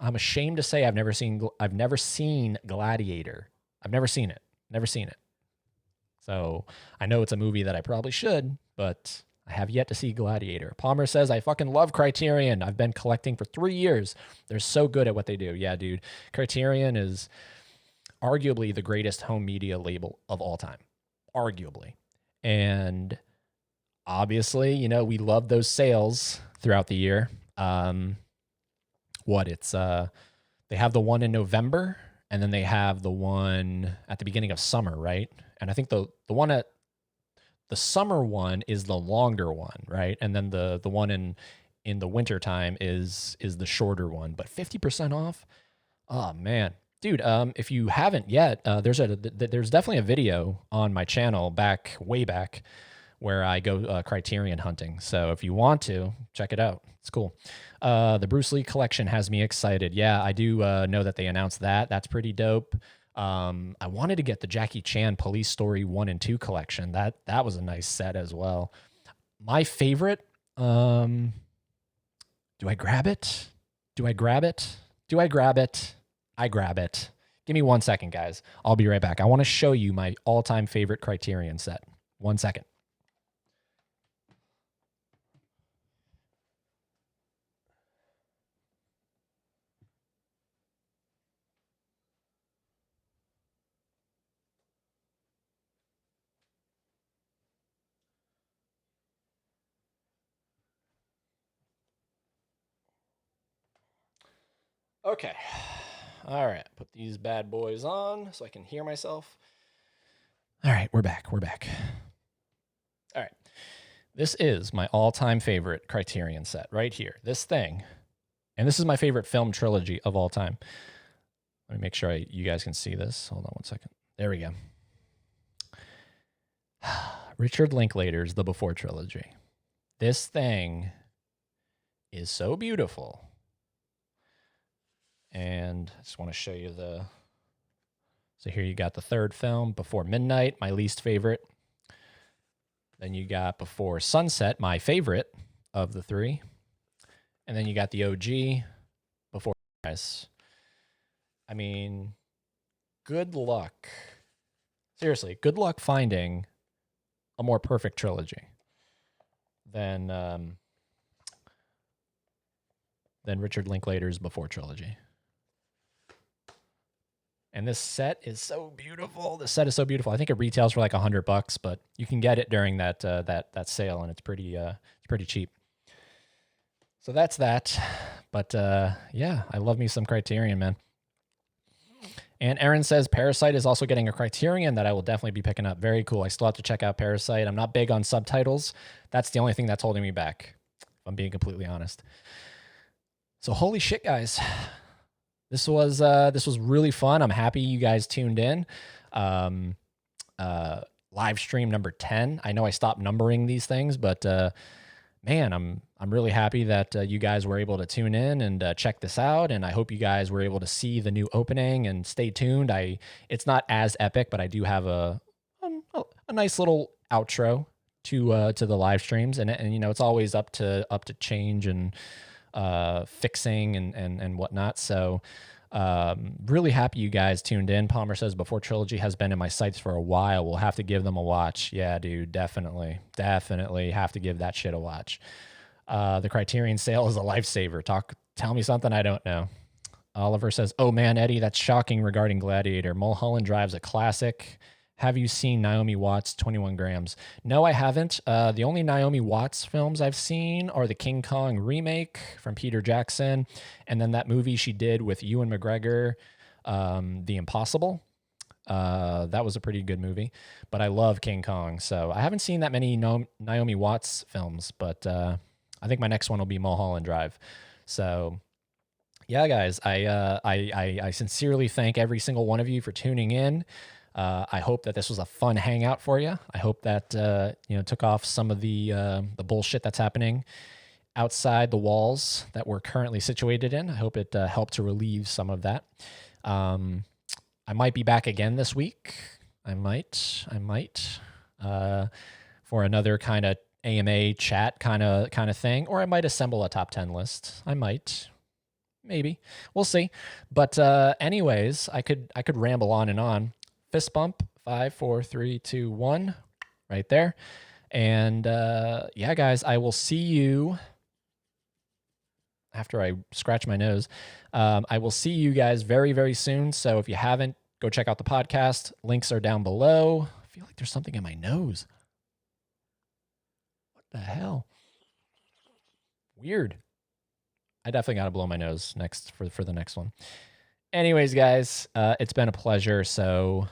ashamed to say I've never seen Gladiator. I've never seen it. Never seen it. So I know it's a movie that I probably should, but I have yet to see Gladiator. Palmer says, I fucking love Criterion. I've been collecting for 3 years. They're so good at what they do. Yeah, dude. Criterion is arguably the greatest home media label of all time. Arguably. And obviously, we love those sales throughout the year. They have the one in November, and then they have the one at the beginning of summer, right? And I think the one at the summer one is the longer one, right? And then the one in the winter time is the shorter one, but 50% off. Oh man, dude. If you haven't yet, there's definitely a video on my channel way back where I go Criterion hunting. So if you want to check it out, it's cool. The Bruce Lee collection has me excited. Yeah, I do know that they announced that. That's pretty dope. I wanted to get the Jackie Chan Police Story 1 and 2 collection. That was a nice set as well. My favorite, do I grab it? I grab it. Give me 1 second, guys. I'll be right back. I want to show you my all-time favorite Criterion set. 1 second. Okay. All right. Put these bad boys on so I can hear myself. All right. We're back. All right. This is my all-time favorite Criterion set right here. This thing. And this is my favorite film trilogy of all time. Let me make sure you guys can see this. Hold on 1 second. There we go. Richard Linklater's The Before trilogy. This thing is so beautiful. And I just want to show you so here you got the third film, Before Midnight, my least favorite. Then you got Before Sunset, my favorite of the three. And then you got the OG, Before Sunrise. I mean, good luck. Seriously, good luck finding a more perfect trilogy than Richard Linklater's Before trilogy. And this set is so beautiful. I think it retails for like $100, but you can get it during that sale, and it's pretty cheap. So that's that. But yeah, I love me some Criterion, man. And Aaron says Parasite is also getting a Criterion that I will definitely be picking up. Very cool. I still have to check out Parasite. I'm not big on subtitles. That's the only thing that's holding me back, if I'm being completely honest. So holy shit, guys. This was really fun. I'm happy you guys tuned in. Live stream number 10. I know I stopped numbering these things, but man, I'm really happy that you guys were able to tune in and check this out, and I hope you guys were able to see the new opening and stay tuned. It's not as epic, but I do have a nice little outro to the live streams, and you know it's always up to change and fixing and whatnot. So really happy you guys tuned in. Palmer says before Trilogy has been in my sights for a while. We'll have to give them a watch. Yeah, dude, definitely have to give that shit a watch. The Criterion sale is a lifesaver. Tell me something I don't know. Oliver says, "Oh man, Eddie, that's shocking regarding Gladiator. Mulholland Drive's a classic. Have you seen Naomi Watts' 21 Grams? No, I haven't. The only Naomi Watts films I've seen are the King Kong remake from Peter Jackson, and then that movie she did with Ewan McGregor, The Impossible. That was a pretty good movie, but I love King Kong. So I haven't seen that many Naomi Watts films, but I think my next one will be Mulholland Drive. So yeah, guys, I sincerely thank every single one of you for tuning in. I hope that this was a fun hangout for you. I hope that took off some of the bullshit that's happening outside the walls that we're currently situated in. I hope it helped to relieve some of that. I might be back again this week. I might for another kind of AMA chat kind of thing, or I might assemble a top 10 list. I might. Maybe. We'll see. But anyways, I could ramble on and on. Fist bump, 5, 4, 3, 2, 1, right there. And yeah, guys, I will see you after I scratch my nose. I will see you guys very, very soon. So if you haven't, go check out the podcast. Links are down below. I feel like there's something in my nose. What the hell? Weird. I definitely got to blow my nose next for the next one. Anyways, guys, it's been a pleasure. So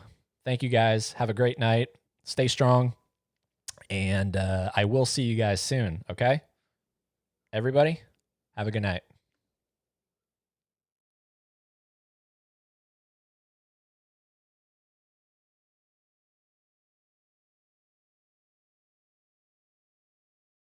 thank you guys. Have a great night. Stay strong. And I will see you guys soon. Okay? Everybody, have a good night.